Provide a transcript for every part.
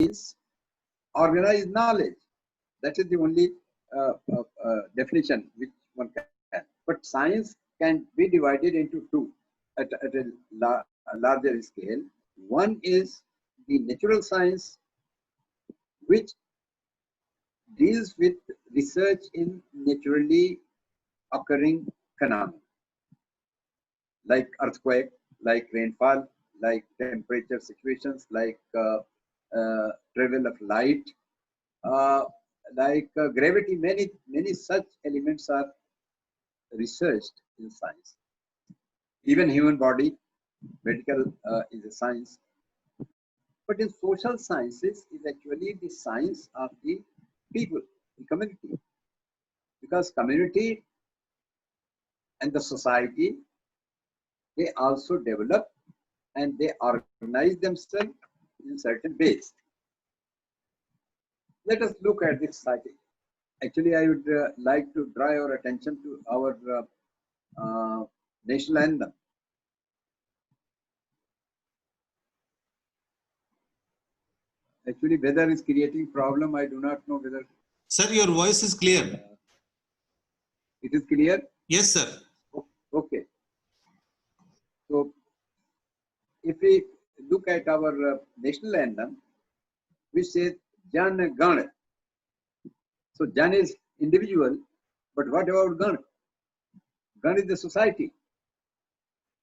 means organized knowledge. That is the only definition which one can. But science can be divided into two at a larger scale. One is the natural science, which deals with research in naturally occurring phenomena like earthquake, like rainfall, like temperature situations, like travel of light, uh, gravity. Many such elements are researched in science. Even human body, medical is a science. But in social sciences is actually the science of the people, the community, because community and the society, they also develop and they organize themselves in certain ways. Let us look at this society. Actually, I would like to draw your attention to our national anthem. Actually, weather is creating problem. I do not know whether Sir, your voice is clear. it is clear. Yes, sir. Okay. So, if we look at our national anthem, which says Jan Gan. So Jan is individual, but what about Gan? Gan is the society.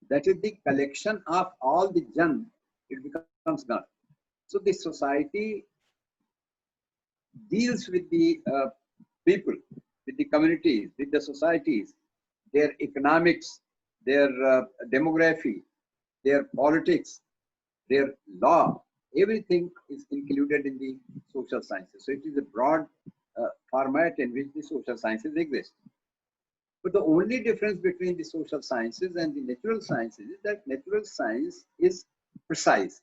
That is the collection of all the Jan. It becomes Gan. So the society deals with the people, with the communities, with the societies, their economics, their demography, their politics, their law. Everything is included in the social sciences. So it is a broad format in which the social sciences exist. But the only difference between the social sciences and the natural sciences is that natural science is precise.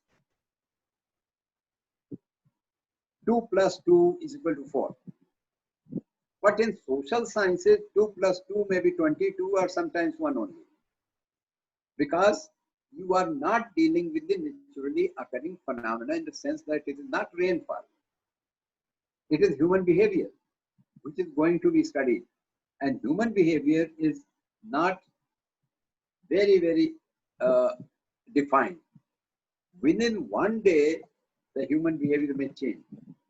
2 plus 2 is equal to 4. But in social sciences, 2 plus 2 may be 22 or sometimes 1 only. Because you are not dealing with the naturally occurring phenomena in the sense that it is not rainfall. It is human behavior, which is going to be studied. And human behavior is not very defined. Within one day, the human behavior may change,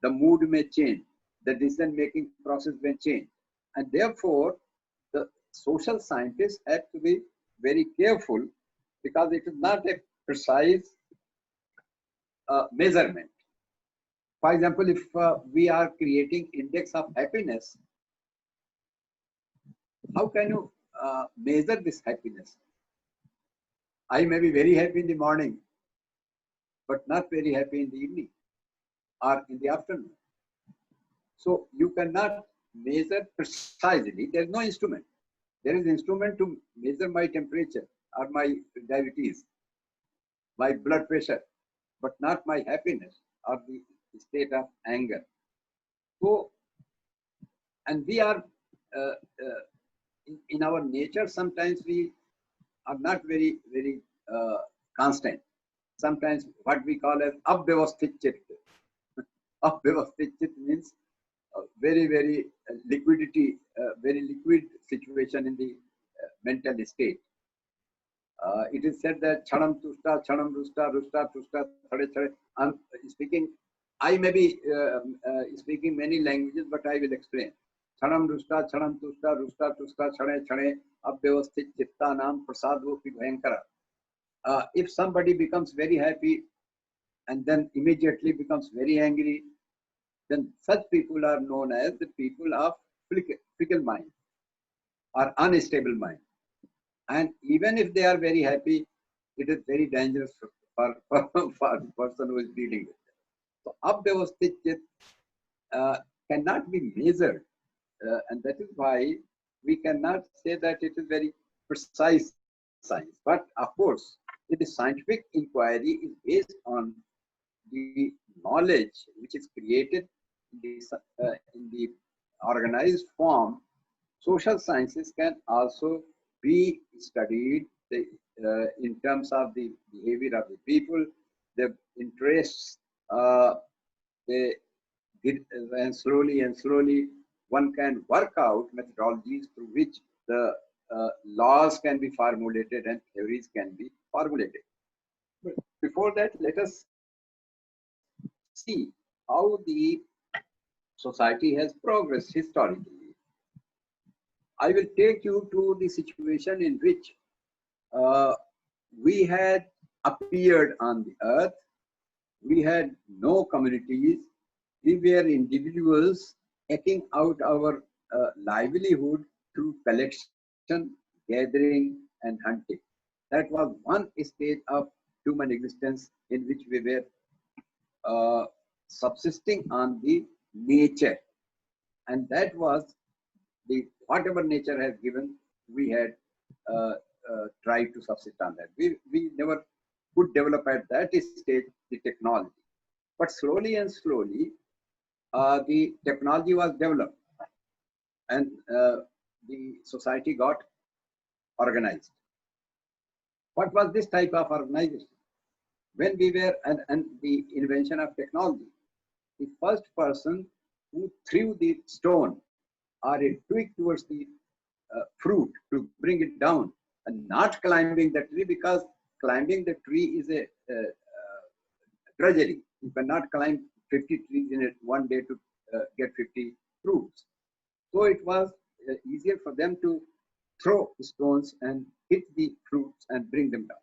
the mood may change, the decision-making process may change. And therefore, the social scientists have to be very careful because it is not a precise measurement. For example, if we are creating index of happiness, how can you measure this happiness? I may be very happy in the morning, but not very happy in the evening or in the afternoon. So you cannot measure precisely. There is no instrument. There is instrument to measure my temperature or my diabetes, my blood pressure, but not my happiness or the state of anger. So, and we are uh, uh, in our nature, sometimes we are not very constant. Sometimes what we call as abhyavasthit chitta. Abhyavasthit chitta means very liquidity, very liquid situation in the mental state. It is said that chanam tushta, chanam rusta, rusta tushta, thade thade. I'm speaking, I may be speaking many languages, but I will explain. Chanam rusta, rusta tushta, chane chane, abhyavasthit chitta nam prasadvopi bhayankara. If somebody becomes very happy and then immediately becomes very angry, then such people are known as the people of fickle mind or unstable mind. And even if they are very happy, it is very dangerous for the person who is dealing with it. So, abhyavasthit chit cannot be measured. And that is why we cannot say that it is very precise science. But of course, the scientific inquiry is based on the knowledge which is created in the organized form. Social sciences can also be studied in terms of the behavior of the people, the interests, they did, and slowly one can work out methodologies through which the laws can be formulated and theories can be formulated. But before that, let us see how the society has progressed historically. I will take you to the situation in which we had appeared on the earth. We had no communities. We were individuals taking out our livelihood through collection, gathering, and hunting. That was one stage of human existence in which we were subsisting on the nature, and that was the whatever nature has given. We had tried to subsist on that. We never could develop at that stage the technology, but slowly and slowly the technology was developed, and the society got organized. What was this type of organization? When we were, and the invention of technology, the first person who threw the stone or a twig towards the fruit to bring it down, and not climbing the tree, because climbing the tree is a drudgery. You cannot climb 50 trees in one day to get 50 fruits. So it was easier for them to throw stones and hit the fruits and bring them down.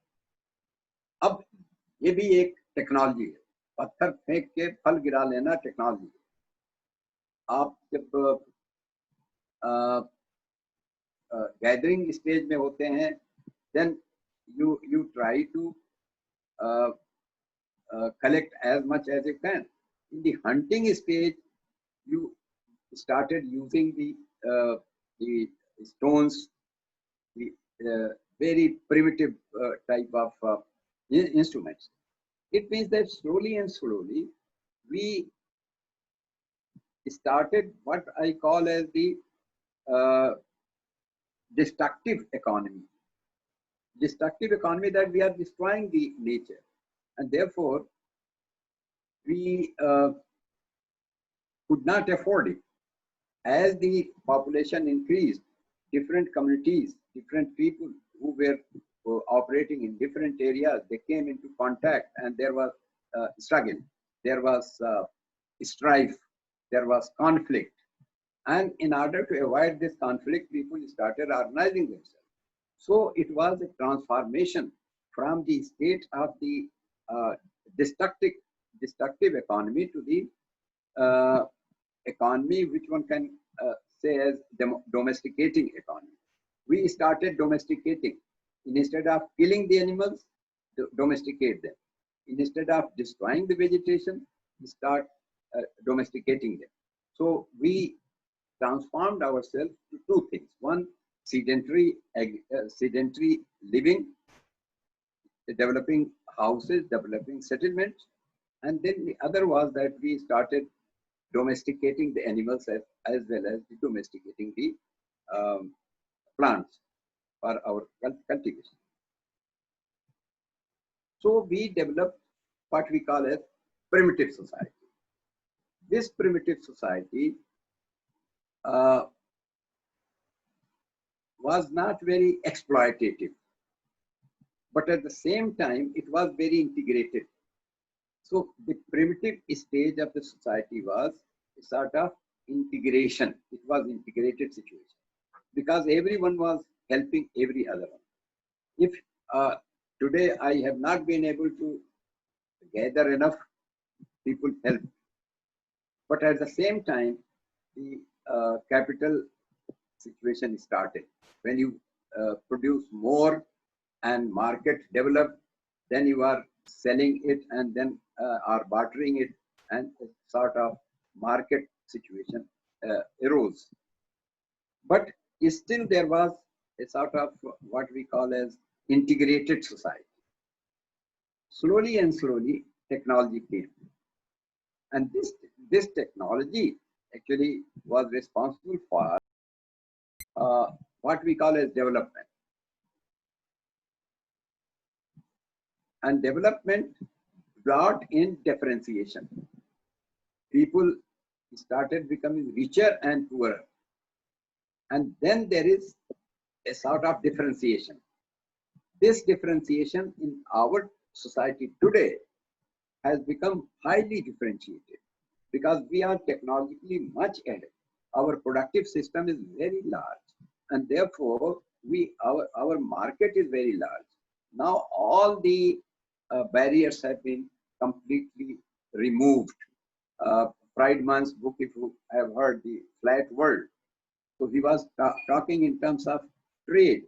अब ये भी एक technology है, पत्थर फेंक के फल गिरा लेना टेक्नोलॉजी है. आप जब गैदरिंग स्टेज में होते हैं, then you try to collect as much as you can. In the hunting stage, you started using the stones, the very primitive type of instruments. It means that slowly and slowly we started what I call as the destructive economy. Destructive economy, that we are destroying the nature, and therefore we could not afford it. As the population increased, different communities, different people who were operating in different areas, they came into contact, and there was struggle, there was strife, there was conflict. And in order to avoid this conflict, people started organizing themselves. So it was a transformation from the state of the destructive economy to the economy which one can say as domesticating economy. We started domesticating. Instead of killing the animals, domesticate them. Instead of destroying the vegetation, we start domesticating them. So we transformed ourselves to two things. One, sedentary living, developing houses, developing settlements. And then the other was that we started domesticating the animals as well as domesticating the plants for our cultivation. So we developed what we call as primitive society. This primitive society was not very exploitative, but at the same time it was very integrated. So the primitive stage of the society was a sort of integration. It was integrated situation because everyone was helping every other one. If today I have not been able to gather enough, people help. But at the same time, the capital situation started. When you produce more and market develop, then you are selling it and then are bartering it, and a sort of market situation arose. But still there was a sort of what we call as integrated society. Slowly and slowly technology came, and this technology actually was responsible for what we call as development. And development brought in differentiation. people started becoming richer and poorer. And then there is a sort of differentiation. This differentiation in our society today has become highly differentiated because we are technologically much ahead. Our productive system is very large, and therefore our market is very large. Now all the barriers have been completely removed. Friedman's book, if you have heard, The Flat World. So he was talking in terms of trade,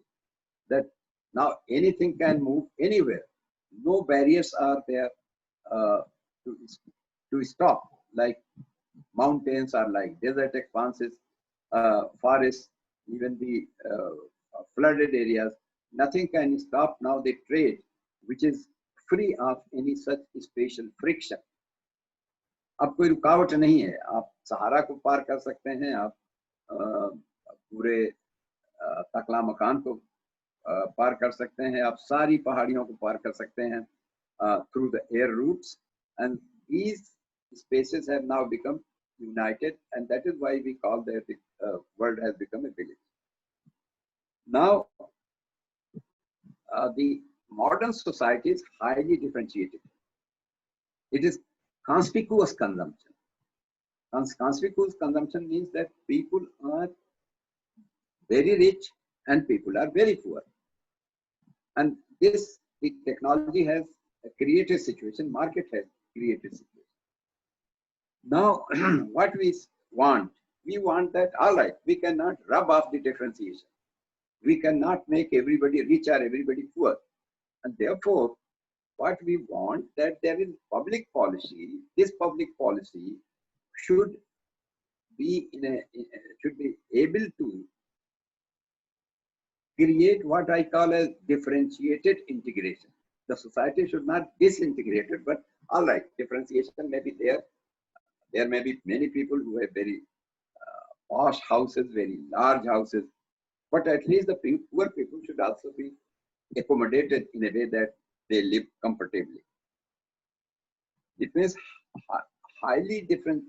that now anything can move anywhere. No barriers are there uh, to, to stop, like mountains are like desert expanses, forests, even the flooded areas. Nothing can stop now the trade, which is free of any such spatial friction. अब कोई रुकावट नहीं है, आप सहारा को पार कर सकते हैं, आप पूरे तकला मकान को पार कर सकते हैं, आप सारी पहाड़ियों को पार कर सकते हैं through the air routes, and these spaces have now become united, and that is why we call that the world has become a village. Now, the modern society is highly differentiated. It is conspicuous consumption. Conspicuous consumption means that people are very rich and people are very poor. And this, the technology has created a situation, market has created a situation. Now, what we want that, all right, we cannot rub off the differentiation. We cannot make everybody rich or everybody poor. And therefore, what we want, that there is public policy. This public policy should be should be able to create what I call as differentiated integration. The society should not disintegrate it, but all right, differentiation may be there. There may be many people who have very posh houses, very large houses, but at least the poor people should also be accommodated in a way that they live comfortably. It means highly different,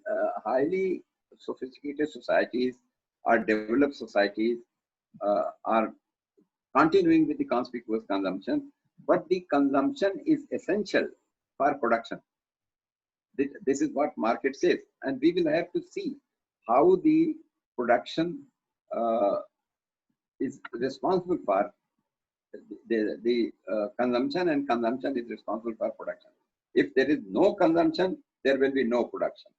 highly sophisticated societies or developed societies are continuing with the conspicuous consumption, but the consumption is essential for production. This is what market says, and we will have to see how the production is responsible for the consumption, and consumption is responsible for production. If there is no consumption, there will be no production.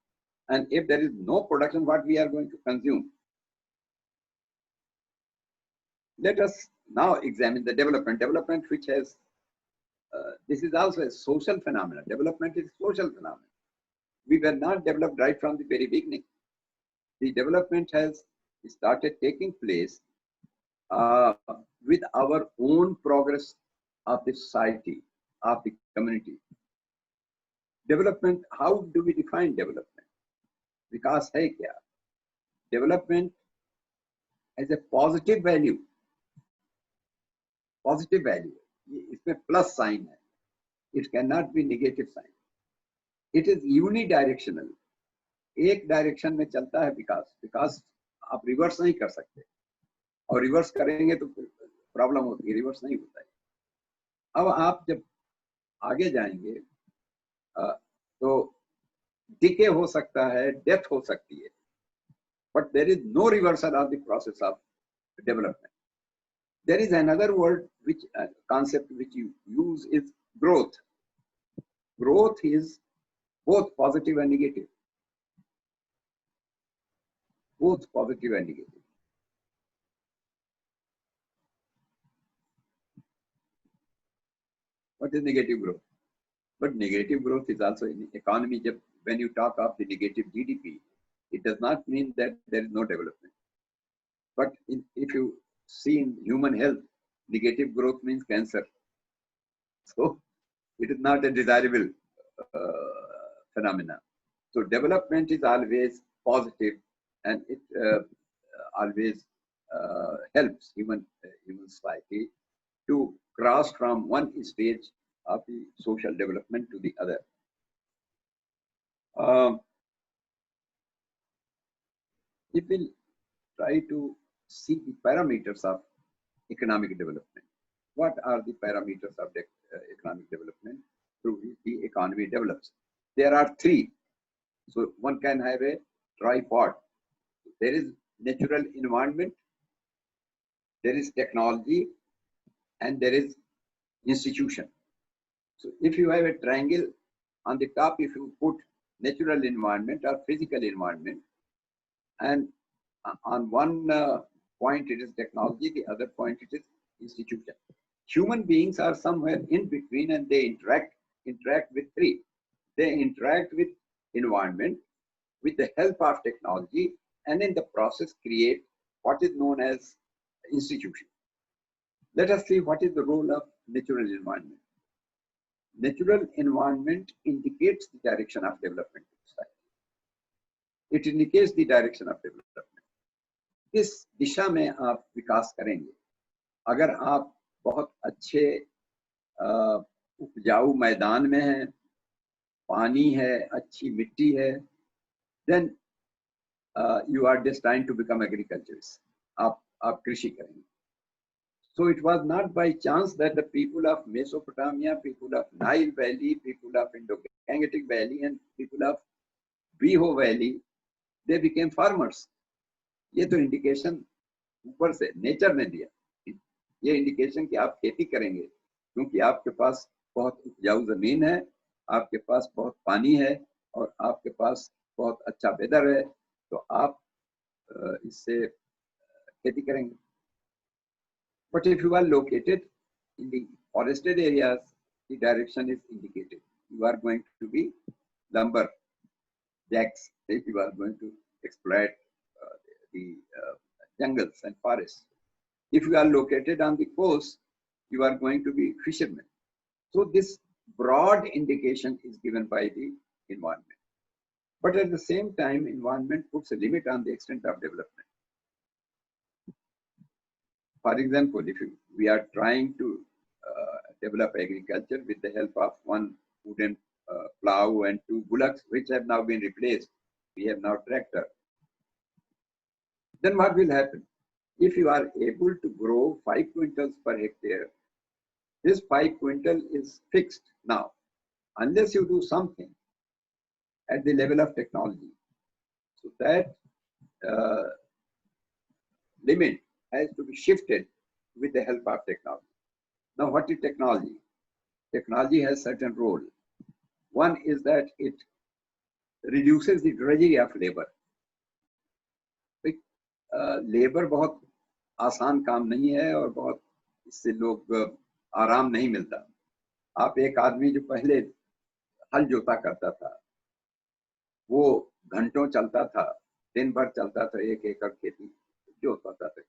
And if there is no production, what we are going to consume? Let us now examine the development. Development which has, this is also a social phenomenon. Development is a social phenomenon. We were not developed right from the very beginning. The development has started taking place with our own progress of the society, of the community. Development, how do we define development? Vikas hai kya? Development has a positive value. Positive value. इसमें plus sign है. It cannot be negative sign. It is unidirectional. एक direction में चलता है विकास आप reverse नहीं कर सकते, और रिवर्स करेंगे तो प्रॉब्लम होती है, रिवर्स नहीं होता है. अब आप जब आगे जाएंगे तो डिके हो सकता है, डेथ हो सकती है, but there is no reversal of the process of development. There is another word which concept which you use is growth. Growth is both positive and negative. Both positive and negative. What is negative growth? But negative growth is also in the economy. When you talk of the negative GDP, it does not mean that there is no development. But if you see in human health, negative growth means cancer. So it is not a desirable phenomena. So development is always positive, and it always helps human society to cross from one stage of the social development to the other. if we'll try to see the parameters of economic development, what are the parameters of economic development through which the economy develops? There are three. So one can have a tripod. There is natural environment, there is technology, and there is institution. So if you have a triangle, on the top if you put natural environment or physical environment, and on one point it is technology, the other point it is institution. Human beings are somewhere in between, and they interact with three. They interact with environment with the help of technology, and in the process create what is known as institution. Let us see what is the role of natural environment. Natural environment indicates the direction of development of society. It indicates the direction of development. किस दिशा में आप विकास करेंगे? अगर आप बहुत अच्छे उपजाऊ मैदान में हैं, पानी है, अच्छी मिट्टी है, then you are destined to become agriculturists. आप कृषि करेंगे. So it was not by chance that the people of Mesopotamia, people of Nile Valley, people of Indo-Gangetic Valley, and people of Biho Valley, they became farmers. ये तो indication ऊपर से nature ने दिया. ये इंडिकेशन कि आप खेती करेंगे क्योंकि आपके पास बहुत उपजाऊ जमीन है, आपके पास बहुत पानी है और आपके पास बहुत अच्छा वेदर है, तो आप इससे खेती करेंगे. But if you are located in the forested areas, the direction is indicated. You are going to be lumber jacks. If you are going to exploit the jungles and forests. If you are located on the coast, you are going to be fishermen. So this broad indication is given by the environment. But at the same time, environment puts a limit on the extent of development. For example, if we are trying to develop agriculture with the help of one wooden plow and two bullocks, which have now been replaced, we have now tractor. Then what will happen? If you are able to grow 5 quintals per hectare, this 5 quintal is fixed now, unless you do something at the level of technology. So that limit has to be shifted with the help of technology. Now, what is technology? Technology has certain role. One is that it reduces the drudgery of labor. Labour बहुत आसान काम नहीं है और बहुत इससे लोग आराम नहीं मिलता. आप एक आदमी जो पहले हल जोता करता था, वो घंटों चलता था, दिन भर चलता था, 1 एकड़ खेती जोतता था.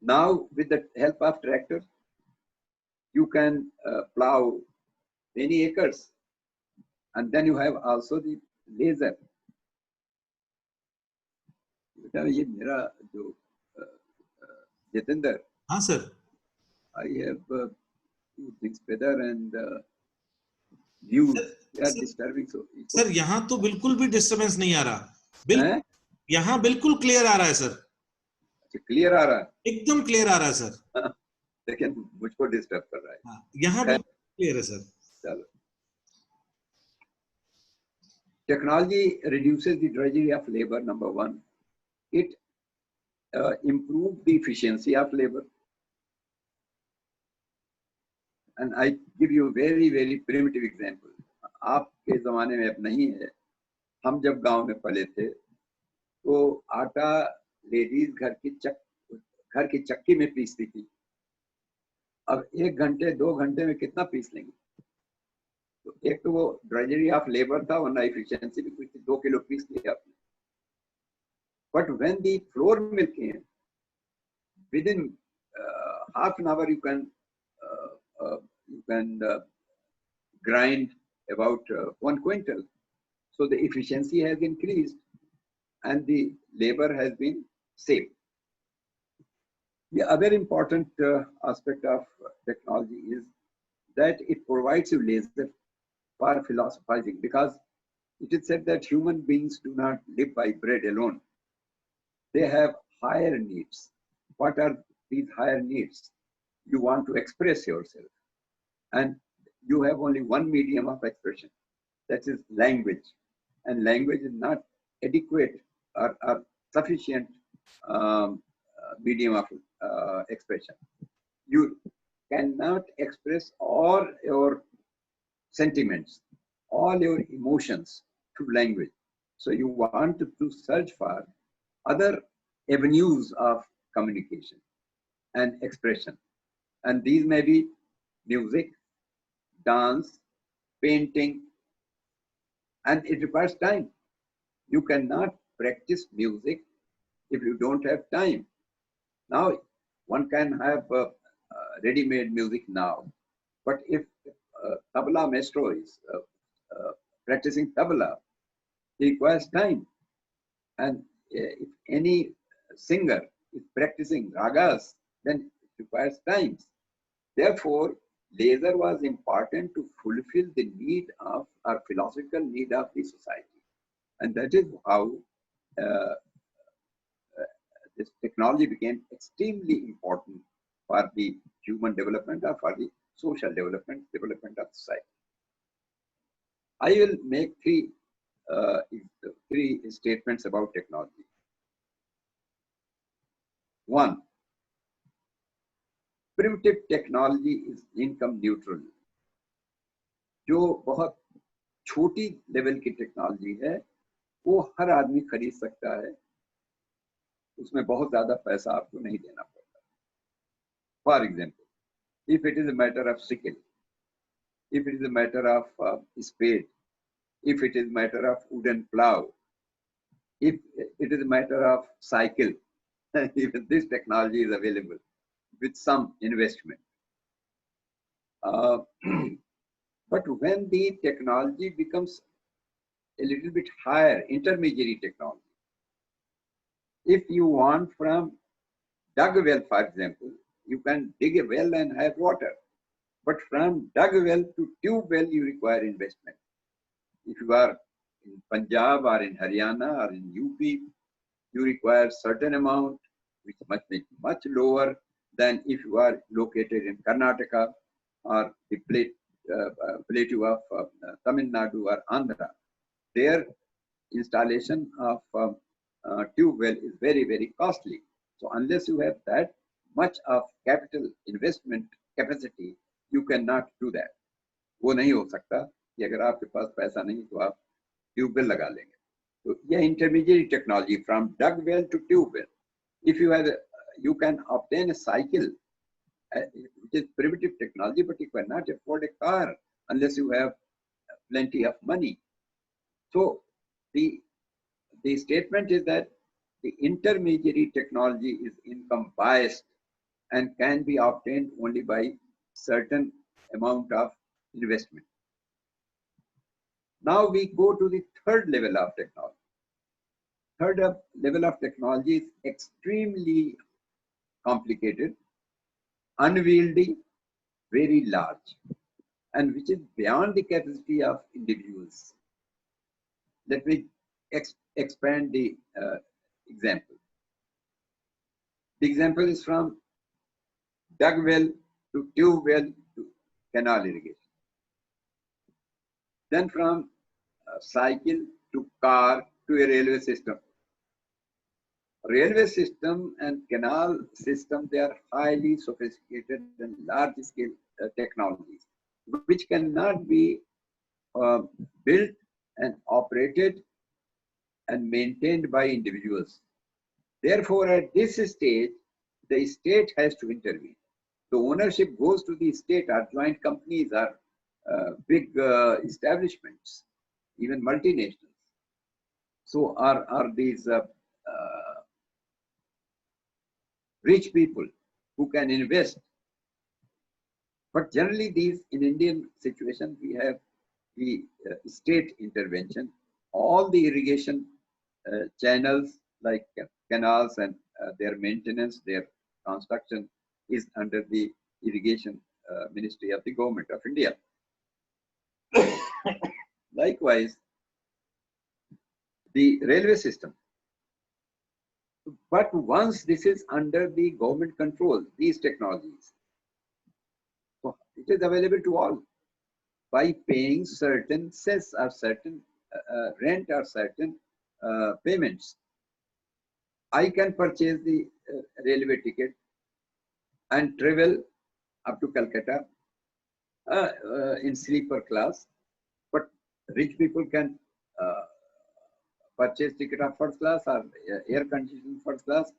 Now with the help of tractor, you can plow many acres, and then you have also the laser. ये मेरा जो जितेंद्र, हाँ sir, I have two things weather and views. They are disturbing. So sir यहाँ तो बिल्कुल भी disturbance नहीं आ रहा. यहाँ बिल्कुल क्लियर आ रहा है सर. क्लियर आ रहा है? एकदम क्लियर आ रहा है सर. लेकिन मुझको डिस्टर्ब कर रहा है. यहाँ बिल्कुल क्लियर है सर. चलो. Technology reduces the drudgery of labor, number one. It improves the efficiency of labor. And I give you a very, very primitive example. आपके ज़माने में अब नहीं है. हम जब गांव में पले थे, तो आटा लेडीज घर की चक्की में पीसती थी. अब 1 घंटे 2 घंटे में कितना पीस लेंगे? तो एक तो वो ड्रजरी ऑफ लेबर था, वरना एफिशिएंसी भी कुछ 2 किलो पीस लिया आपने. But when the flour mill came, within half an hour you can grind about 1 quintal. So the efficiency has increased and the labor has been saved. The other important aspect of technology is that it provides you laser for philosophizing, because it is said that human beings do not live by bread alone. They have higher needs. What are these higher needs? You want to express yourself, and you have only one medium of expression, that is language. And language is not adequate or sufficient medium of expression. You cannot express all your sentiments, all your emotions through language. So you want to search for other avenues of communication and expression. And these may be music, dance, painting, and it requires time. You cannot practice music if you don't have time. Now, one can have ready-made music now, but if tabla maestro is practicing tabla, it requires time. And if any singer is practicing ragas, then it requires time. Therefore, leisure was important to fulfill the need of or philosophical need of the society. And that is how this technology became extremely important for the human development or for the social development of society. I will make three statements about technology. One, primitive technology is income neutral. जो बहुत छोटी level की technology है वो हर आदमी खरीद सकता है, उसमें बहुत ज्यादा पैसा आपको नहीं देना पड़ता. For example, if it is a matter of sickle, if it is a matter of spade, if it is a matter of wooden plow, if it is a matter of cycle, even this technology is available with some investment. But when the technology becomes a little bit higher, intermediary technology, if you want from dug well, for example, you can dig a well and have water. But from dug well to tube well, you require investment. If you are in Punjab or in Haryana or in UP, you require certain amount, which must be much lower than if you are located in Karnataka or the plateau of Tamil Nadu or Andhra. Their installation of tube well is very, very costly. So unless you have that much of capital investment capacity, you cannot do that. वो नहीं हो सकता कि अगर आपके पास पैसा नहीं तो आप ट्यूबवेल लगा लेंगे. तो यह intermediate technology from dug well to tube well. If you have, you can obtain a cycle, which is primitive technology, but you cannot afford a car unless you have plenty of money. So the statement is that the intermediary technology is income biased and can be obtained only by certain amount of investment. Now we go to the third level of technology. Third level of technology is extremely complicated, unwieldy, very large, and which is beyond the capacity of individuals. Let me expand the example. The example is from dug well to tube well to canal irrigation. Then from cycle to car to a railway system. Railway system and canal system, they are highly sophisticated and large scale technologies, which cannot be built and operated and maintained by individuals. Therefore, at this stage, the state has to intervene. The ownership goes to the state. Our joint companies are big establishments, even multinationals. So are these rich people who can invest. But generally these, in Indian situation, we have the state intervention. All the irrigation channels like canals and their maintenance, their construction is under the irrigation ministry of the government of India. Likewise, the railway system. But once this is under the government control, these technologies, so it is available to all by paying certain cess or certain rent or certain payments. I can purchase the railway ticket and travel up to Calcutta in sleeper class, but rich people can purchase ticket of first class or air conditioned first class.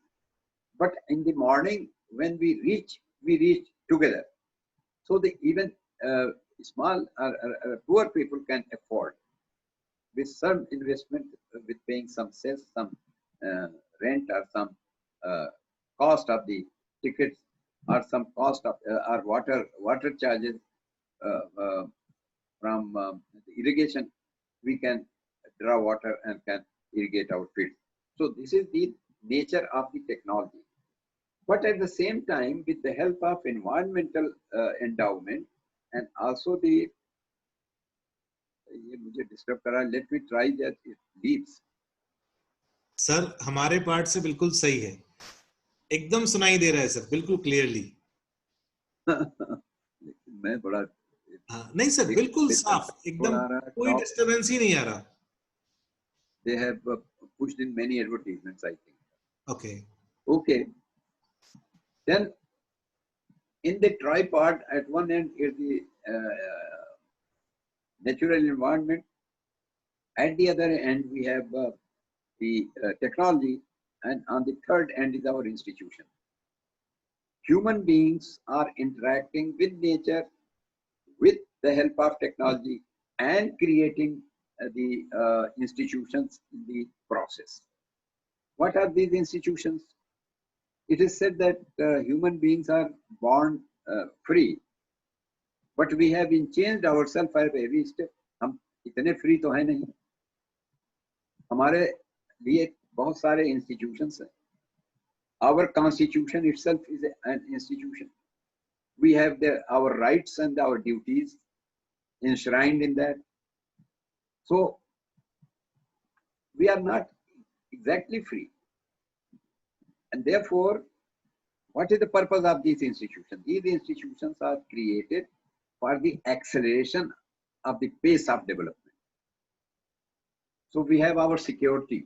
But in the morning when we reach together. So the even small poor people can afford with some investment, with paying some cess, some rent or some cost of the tickets or some cost of or water charges from the irrigation, we can draw water and can irrigate our fields. So this is the nature of the technology. But at the same time, with the help of environmental endowment and also the ये मुझे disturb करा, let me try that it leaves. Sir हमारे part से बिल्कुल सही है, एकदम सुनाई दे रहा है सर, बिल्कुल क्लियरली. मैं बड़ा हाँ, नहीं सर, बिल्कुल साफ, एकदम कोई डिस्टर्बेंस ही नहीं आ रहा. They have pushed in many advertisements, I think. Okay. Okay. Then in the tripod, at one end is the natural environment. At the other end, we have the technology, and on the third end is our institution. Human beings are interacting with nature with the help of technology and creating the institutions in the process. What are these institutions? It is said that human beings are born free, but we have been changed ourselves at every step. हम इतने free तो हैं नहीं. हमारे लिए बहुत सारे institutions हैं. Our constitution itself is an institution. We have our rights and our duties enshrined in that. So we are not exactly free. And therefore, what is the purpose of these institutions? These institutions are created for the acceleration of the pace of development. So we have our security,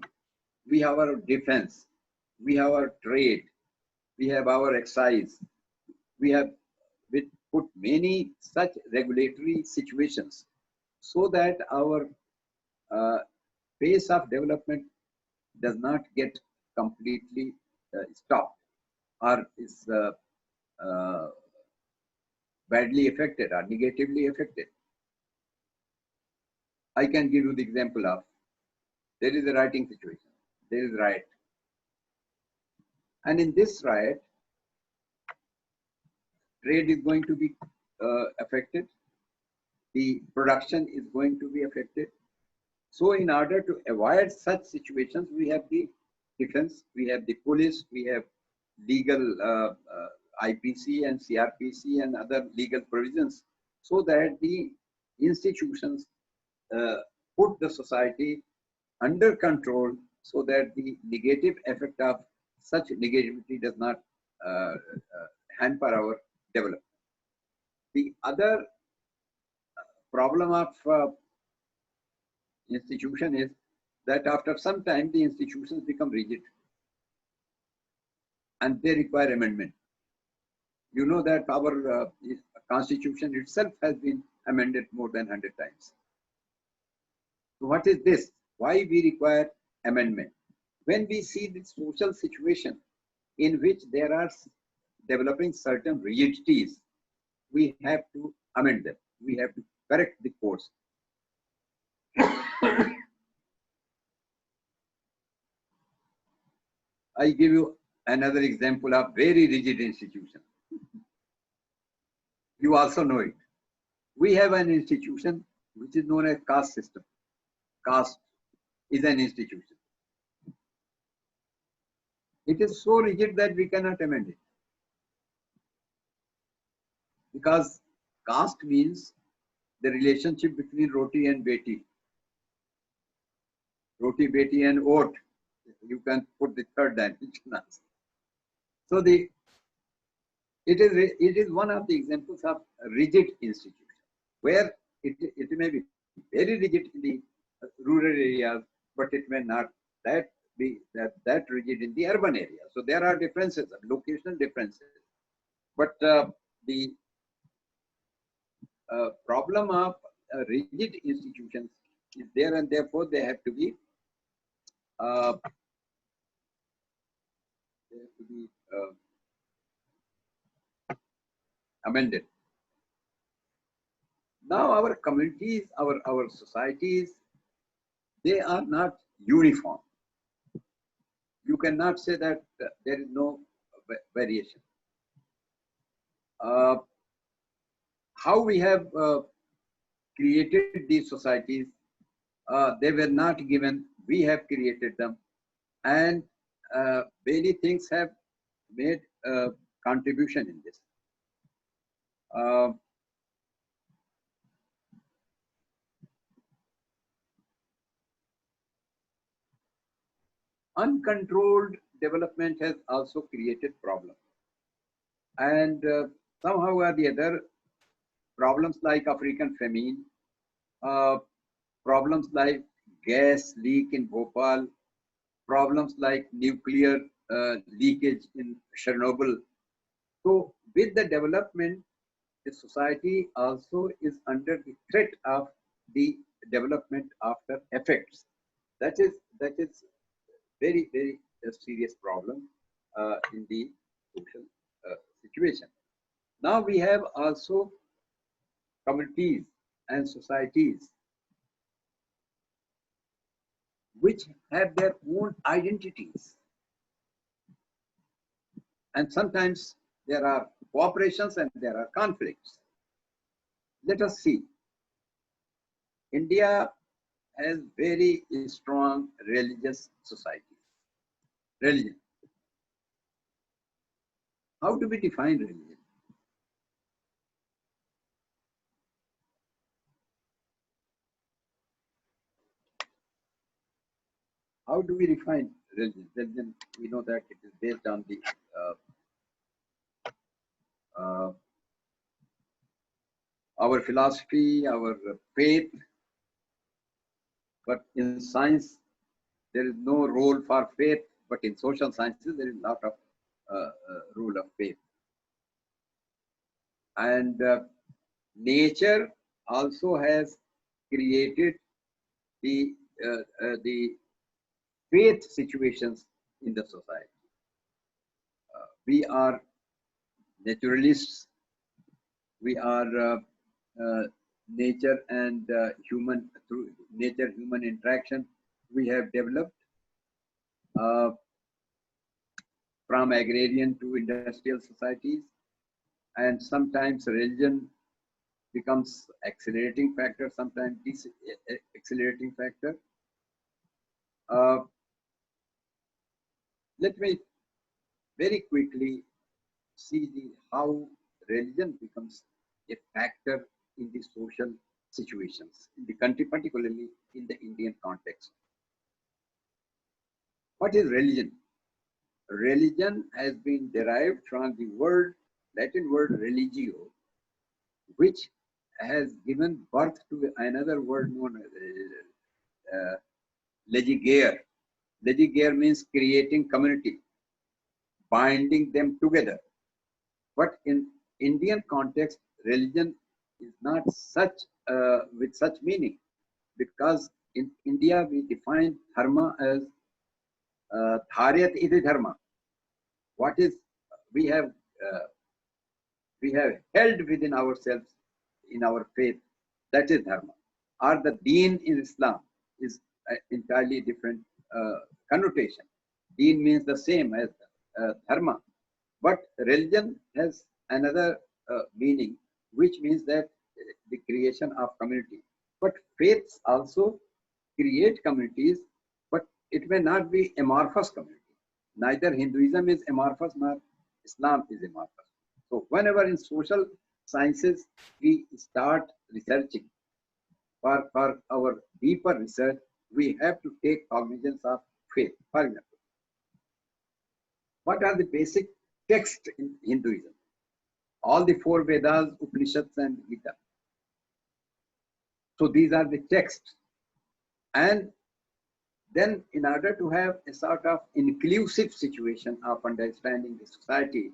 we have our defense, we have our trade, we have our excise, we have put many such regulatory situations so that our pace of development does not get completely stopped or is badly affected or negatively affected. I can give you the example of, there is a rioting situation, there is riot. And in this riot, trade is going to be affected, the production is going to be affected. So in order to avoid such situations, we have the defense, we have the police, we have legal IPC and CRPC and other legal provisions, so that the institutions put the society under control, so that the negative effect of such negativity does not hamper our development. The other problem of institution is that after some time the institutions become rigid and they require amendment. You know that our constitution itself has been amended more than 100 times. So what is this? Why we require amendment? When we see the social situation in which there are developing certain rigidities, we have to amend them. We have to correct the course. I give you another example of very rigid institution. You also know it. We have an institution which is known as caste system. Caste is an institution. It is so rigid that we cannot amend it. Because caste means the relationship between roti and beti. roti, beti, and oat. You can put the third dimension also. So it is one of the examples of rigid institution where it may be very rigid in the rural areas, but it may not be that rigid in the urban area. So there are differences, locational differences. But the problem of rigid institutions is there, and therefore they have to be uh, amended. Now our communities, our societies, they are not uniform. You cannot say that there is no variation. How we have created these societies, they were not given, we have created them, and many things have made a contribution in this. Uncontrolled development has also created problems. And somehow or the other, problems like African famine, problems like gas leak in Bhopal, problems like nuclear leakage in Chernobyl. So with the development, the society also is under the threat of the development after effects. That is very, very serious problem in the social situation. Now we have also communities and societies which have their own identities. And sometimes there are cooperations and there are conflicts. Let us see. India has very strong religious society. Religion. How do we define religion? How do we define religion? Religion, we know that it is based on the our philosophy, our faith. But in science, there is no role for faith. But in social sciences, there is a lot of role of faith. And nature also has created the faith situations in the society. We are naturalists. We are nature and human, through nature human interaction. We have developed from agrarian to industrial societies, and sometimes religion becomes accelerating factor, sometimes accelerating factor. Let me very quickly see how religion becomes a factor in the social situations in the country, particularly in the Indian context. What is religion? Religion has been derived from the Latin word religio, which has given birth to another word known as legigere. Legigere means creating community, binding them together. But in Indian context, religion is not such with such meaning, because in India we define dharma as dharyat iti dharma. What is we have held within ourselves in our faith, that is dharma. Or the deen in Islam is entirely different connotation. Deen means the same as dharma, but religion has another meaning, which means that the creation of community. But faiths also create communities, but it may not be amorphous community. Neither Hinduism is amorphous nor Islam is amorphous. So whenever in social sciences we start researching for our deeper research, we have to take cognizance of faith. For example, what are the basic texts in Hinduism? All the four Vedas, Upanishads, and Gita. So these are the texts. And then in order to have a sort of inclusive situation of understanding the society,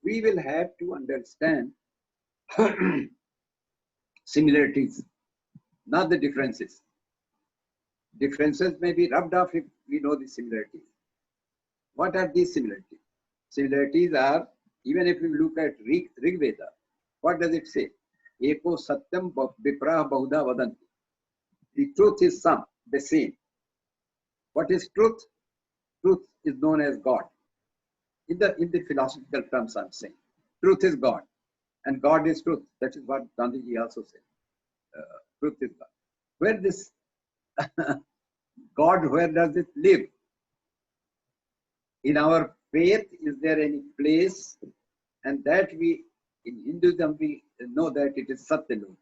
we will have to understand similarities, not the differences. Differences may be rubbed off if we know the similarities. What are these similarities? Similarities are, even if we look at Rig Veda, what does it say? Eko satyam viprah bahuda vadanti. The truth is some, the same. What is truth? Truth is known as God. In the philosophical terms, I'm saying. Truth is God. And God is truth. That is what Gandhiji also said. Truth is God. Where this God, where does it live? In our faith, is there any place? And that we, in Hinduism, we know that it is Satyalok.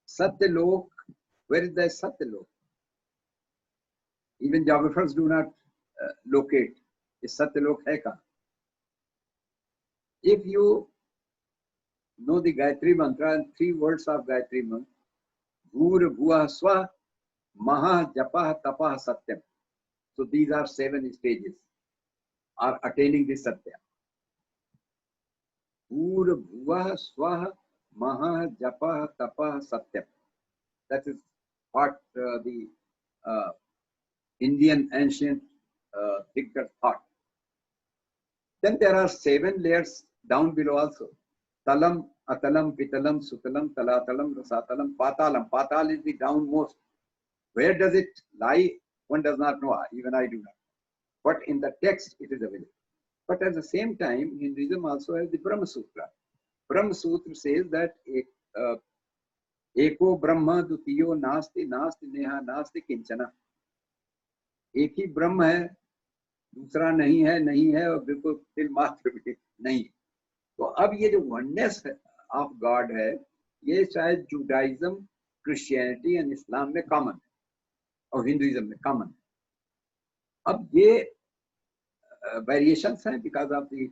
Satyalok, where is the Satyalok? Even geographers do not locate. Is Satyalok hai kahan? If you know the Gayatri Mantra and 3 words of Gayatri Mantra, Bhur Bhuva Swa Maha Japah Tapah Satyam. So these are 7 stages are attaining this Satya. Bhur Bhuva Swa Maha Japah Tapah Satyam. That is what the Indian ancient thinkers thought. Then there are 7 layers down below also. Talam, Atalam, Pitalam, Sutalam, Talatalam, Rasatalam, Patalam. Patal is the downmost. Where does it lie? One does not know. Even I do not. But in the text, it is available. But at the same time, Hinduism also has the Brahma Sutra. Brahma Sutra says that Eko Brahma Dutiyo Nasti Nasti Neha Nasti Kinchana. एक ही ब्रह्म है, दूसरा नहीं है और बिल्कुल तिल मात्र भी नहीं. तो अब ये जो वननेस ऑफ गॉड है, ये शायद जुडाइज्म, क्रिश्चियनिटी एंड इस्लाम में कॉमन है और हिंदुइज्म में कॉमन है. अब ये वेरिएशंस हैं because of the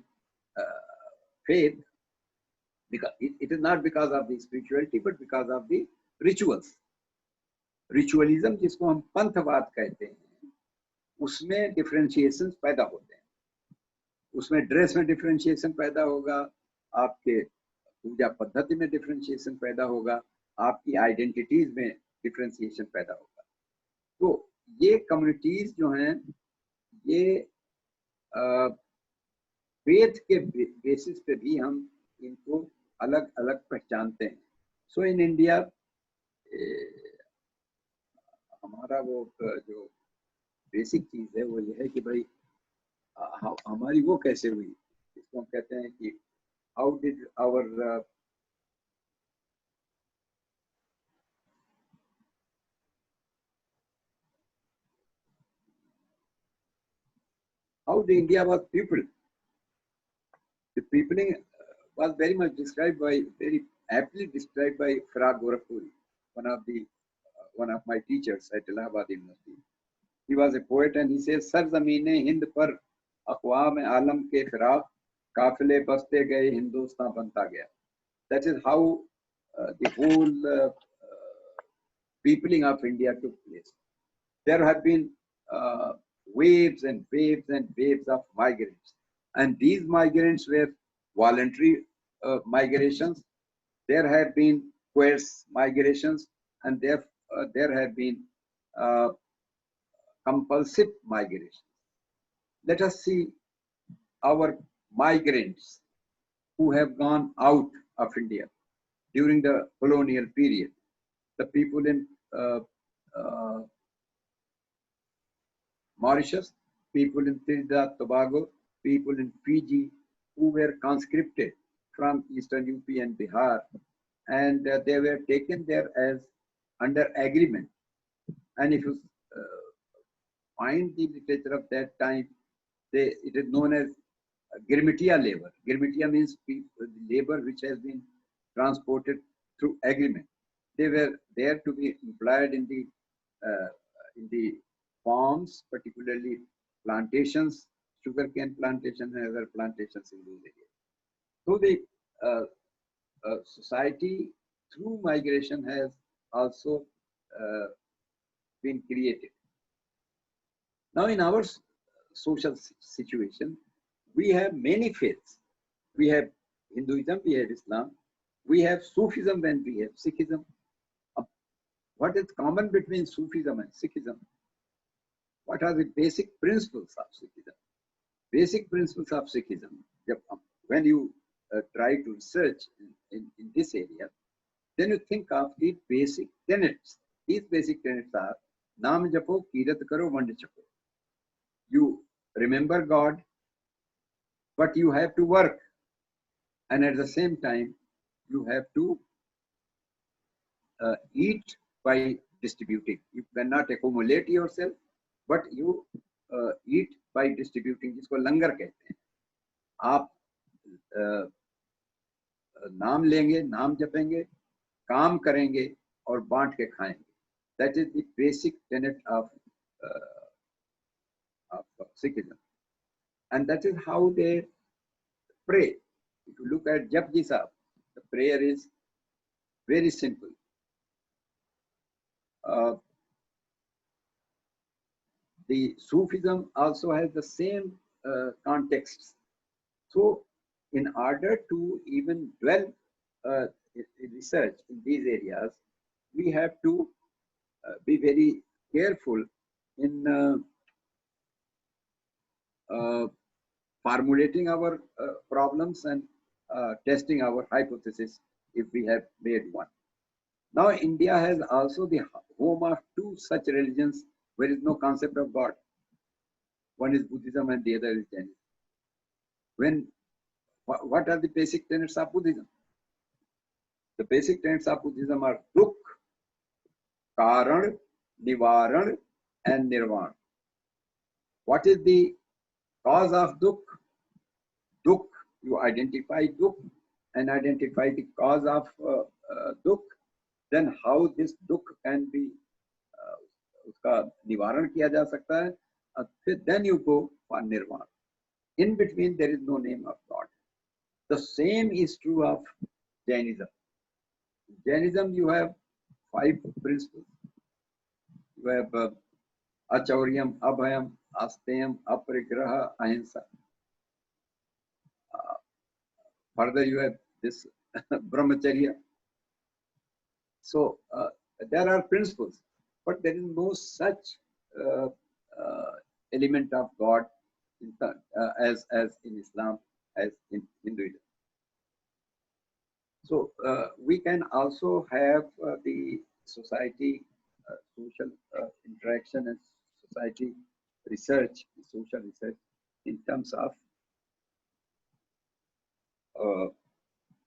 faith, it is not because of the spirituality but because of the rituals. Ritualism जिसको हम पंथवाद कहते हैं, उसमें डिफरेंशिएशन पैदा होते हैं. उसमें ड्रेस में डिफरेंशिएशन पैदा होगा, आपके पूजा पद्धति में डिफरेंशिएशन पैदा होगा, आपकी आइडेंटिटीज में डिफरेंशिएशन पैदा होगा. तो ये कम्युनिटीज जो हैं, ये फेथ के बेसिस पे भी हम इनको अलग अलग पहचानते हैं. सो इन इंडिया हमारा वो जो बेसिक चीज है वो ये है कि भाई हमारी वो कैसे हुई, इसको हम कहते हैं कि how did our how the India was peopled. The peopling was very much described by, very aptly described by Farag Gorakhpuri, one of my teachers at Allahabad University. He was a poet and he says, "Sar zamine Hind par aqwam alam ke firaq kafile baste gaye Hindustan banta gaya." That is how the whole peopling of India took place. There have been waves and waves and waves of migrants, and these migrants were voluntary migrations. There have been coerced migrations, and there have been compulsive migrations. Let us see our migrants who have gone out of India during the colonial period. The people in Mauritius, people in Trinidad, Tobago, people in Fiji who were conscripted from Eastern UP and Bihar, and they were taken there as under agreement. And if you find the literature of that time, it is known as Girmitia labor. Girmitia means labor which has been transported through agreement. They were there to be employed in the in the farms, particularly plantations, sugarcane plantation and other plantations in those areas. So the society through migration has also been created. Now, in our social situation, we have many faiths. We have Hinduism, we have Islam, we have Sufism, and we have Sikhism. What is common between Sufism and Sikhism? What are the basic principles of Sikhism? Basic principles of Sikhism, when you try to research in this area, then you think of the basic tenets. These basic tenets are Naam Japo, Kirat Karo, Vand Chapo. You remember God, but you have to work. And at the same time, you have to eat by distributing. You cannot accumulate yourself, but you eat by distributing, जिसको लंगर कहते हैं. आप नाम लेंगे, नाम जपेंगे, काम करेंगे और बांट के खाएंगे. That is the basic tenet of Sikhism, and that is how they pray. If you look at Japji Sahib, the prayer is very simple. The Sufism also has the same contexts. So, in order to even dwell research in these areas, we have to be very careful in formulating our problems and testing our hypothesis if we have made one. Now, India has also the home of two such religions where there is no concept of God. One is Buddhism and the other is Jainism. What are the basic tenets of Buddhism? The basic tenets of Buddhism are Dukh, Karan, Nivaran, and Nirvana. What is the cause of Dukh? Dukh, you identify Dukh and identify the cause of Dukh. Then how this Dukh can be उसका निवारण किया जा सकता है. Then you go for Nirvana. In between there is no name of God. The same is true of Jainism. Jainism, you have 5 principles. You have Achauryam, Abhayam, Asteyam, Aparigraha, Ahimsa. Further, you have this Brahmacharya. So there are principles, but there is no such element of God as in Islam, as in Hinduism. So we can also have the society, social interaction and society research, social research in terms of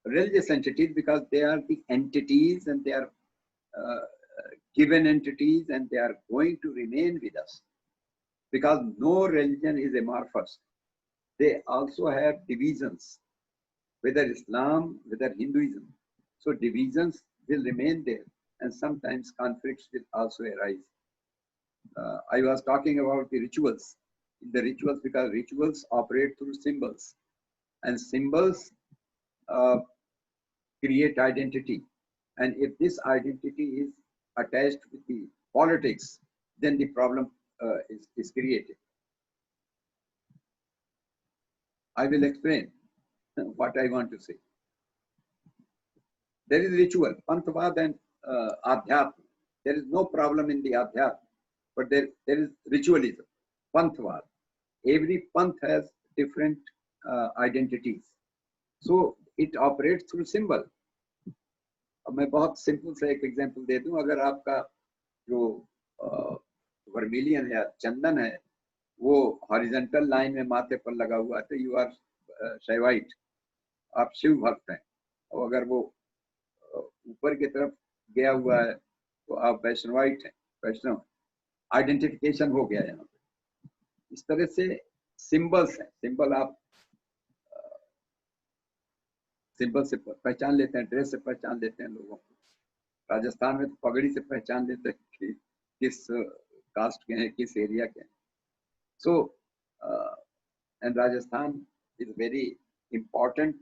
religious entities, because they are the entities and they are given entities and they are going to remain with us, because no religion is amorphous. They also have divisions, whether Islam, whether Hinduism. So divisions will remain there, and sometimes conflicts will also arise. I was talking about the rituals. The rituals, because rituals operate through symbols, and symbols create identity. And if this identity is attached with the politics, then the problem is created. I will explain what I want to say. There is ritual, Panthavad and Adhyatma. There is no problem in the Adhyatma, but there is ritualism, Panthavad. Every Panth has different identities. So it operates through symbol. अब मैं बहुत simple सा एक example दे दूं. अगर आपका जो vermilion है, चंदन है, वो हॉरिजॉन्टल लाइन में माथे पर लगा हुआ है, तो यू आर शैवाइट, आप शिव भक्त हैं. और अगर वो ऊपर की तरफ गया हुआ है तो आप वैष्णवाइट हैं, वैष्णव. आइडेंटिफिकेशन हो गया यहाँ पे. इस तरह से सिंबल्स हैं. सिंबल आप सिंबल से पहचान लेते हैं, ड्रेस से पहचान लेते हैं लोगों को. राजस्थान में तो पगड़ी से पहचान लेते हैं कि किस कास्ट के हैं, किस एरिया के हैं. So, and Rajasthan is a very important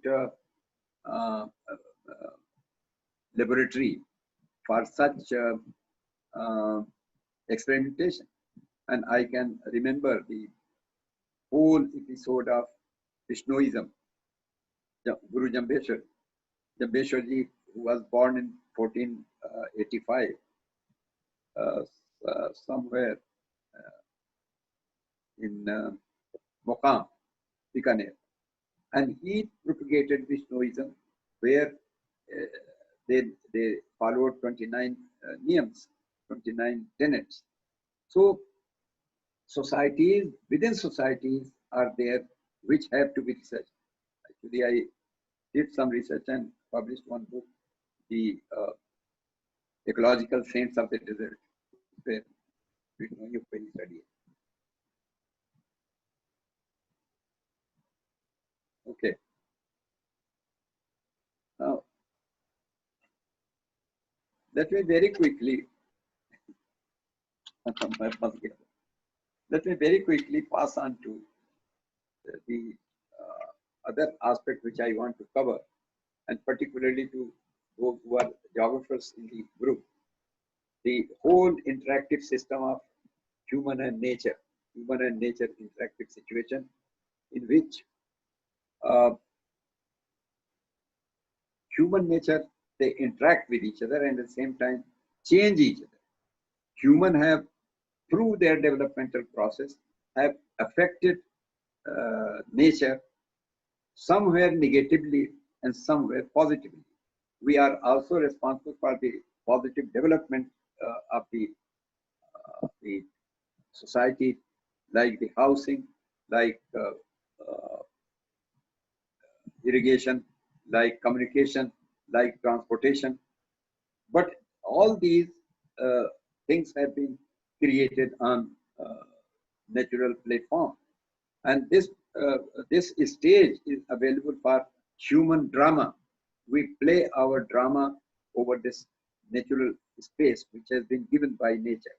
laboratory for such experimentation. And I can remember the whole episode of Vishnuism. Guru Jambeshwar ji, who was born in 1485, somewhere in Moqam, Bikaner, and he propagated Vishnuism, where they followed 29 niyams, 29 tenets. So societies, within societies are there which have to be researched. Actually, I did some research and published one book, The Ecological Saints of the Desert, where you can study it. Okay. Now, let me very quickly pass on to the other aspect which I want to cover, and particularly to those who are geographers in the group. The whole interactive system of human and nature interactive situation, in which human nature, they interact with each other and at the same time change each other. Human have, through their developmental process, have affected nature somewhere negatively and somewhere positively. We are also responsible for the positive development of the society, like the housing, like irrigation, like communication, like transportation. But all these things have been created on natural platform, and this stage is available for human drama. We play our drama over this natural space which has been given by nature.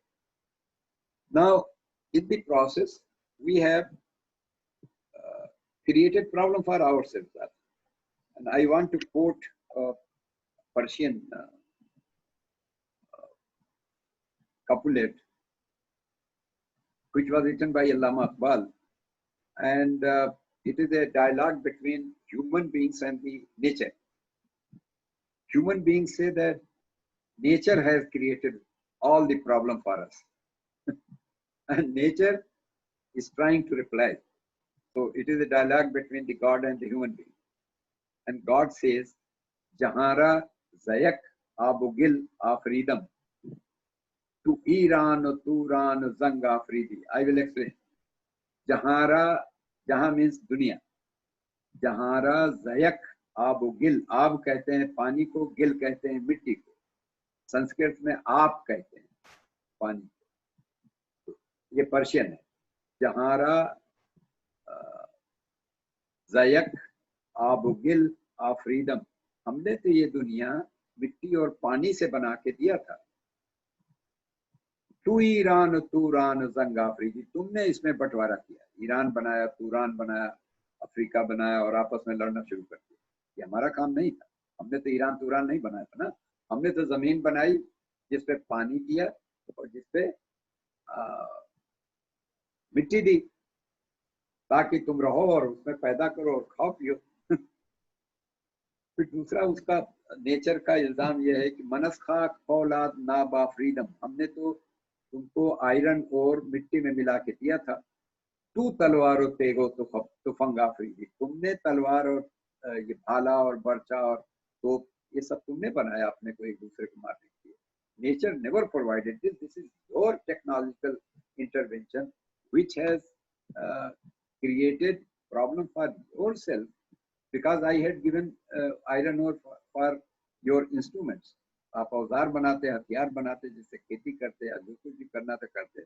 Now, in the process, we have created problem for ourselves. And I want to quote a Persian couplet, which was written by Allama Iqbal. And it is a dialogue between human beings and the nature. Human beings say that nature has created all the problem for us. And nature is trying to reply. So it is a dialogue between the God and the human being. And God says, Jahara Zayak Abugil Afridam. To Iran Turan Zang Afridi. I will explain. Jahara, Jaha means दुनिया. Jahara Zayak Abugil. आब कहते हैं पानी को, गिल कहते हैं मिट्टी को. संस्कृत में आप कहते हैं पानी को. ये पर्शियन है. जहारा ज़यक आबुगिल आफरीदम. हमने तो ये दुनिया मिट्टी और पानी से बना के दिया था. तू ईरान तूरान जंग आफरीदी. तुमने इसमें बंटवारा किया. ईरान बनाया, तूरान बनाया, अफ्रीका बनाया और आपस में लड़ना शुरू कर दिया. ये हमारा काम नहीं था. हमने तो ईरान तूरान नहीं बनाया था ना. हमने तो जमीन बनाई जिसपे पानी दिया और जिसपे मिट्टी दी, ताकि तुम रहो और उसमें पैदा करो और खाओ पियो. फिर दूसरा उसका नेचर का इल्जाम यह है कि मनस खाक औलाद ना बाफ्रीदम. हमने तो तुमको आयरन और मिट्टी में मिला के दिया था. तू तलवार तेगो तुफंग आफरीदी. तुमने तलवार और ये भाला और बर्चा और तोप ये सब तुमने बनाया अपने को एक दूसरे को मारने के लिए. Nature never provided this. This is your technological intervention which has created problem for yourself, because I had given iron ore for your instruments. आप औजार बनाते, हथियार बनाते, जिससे खेती करते या जो कुछ भी करना था करते.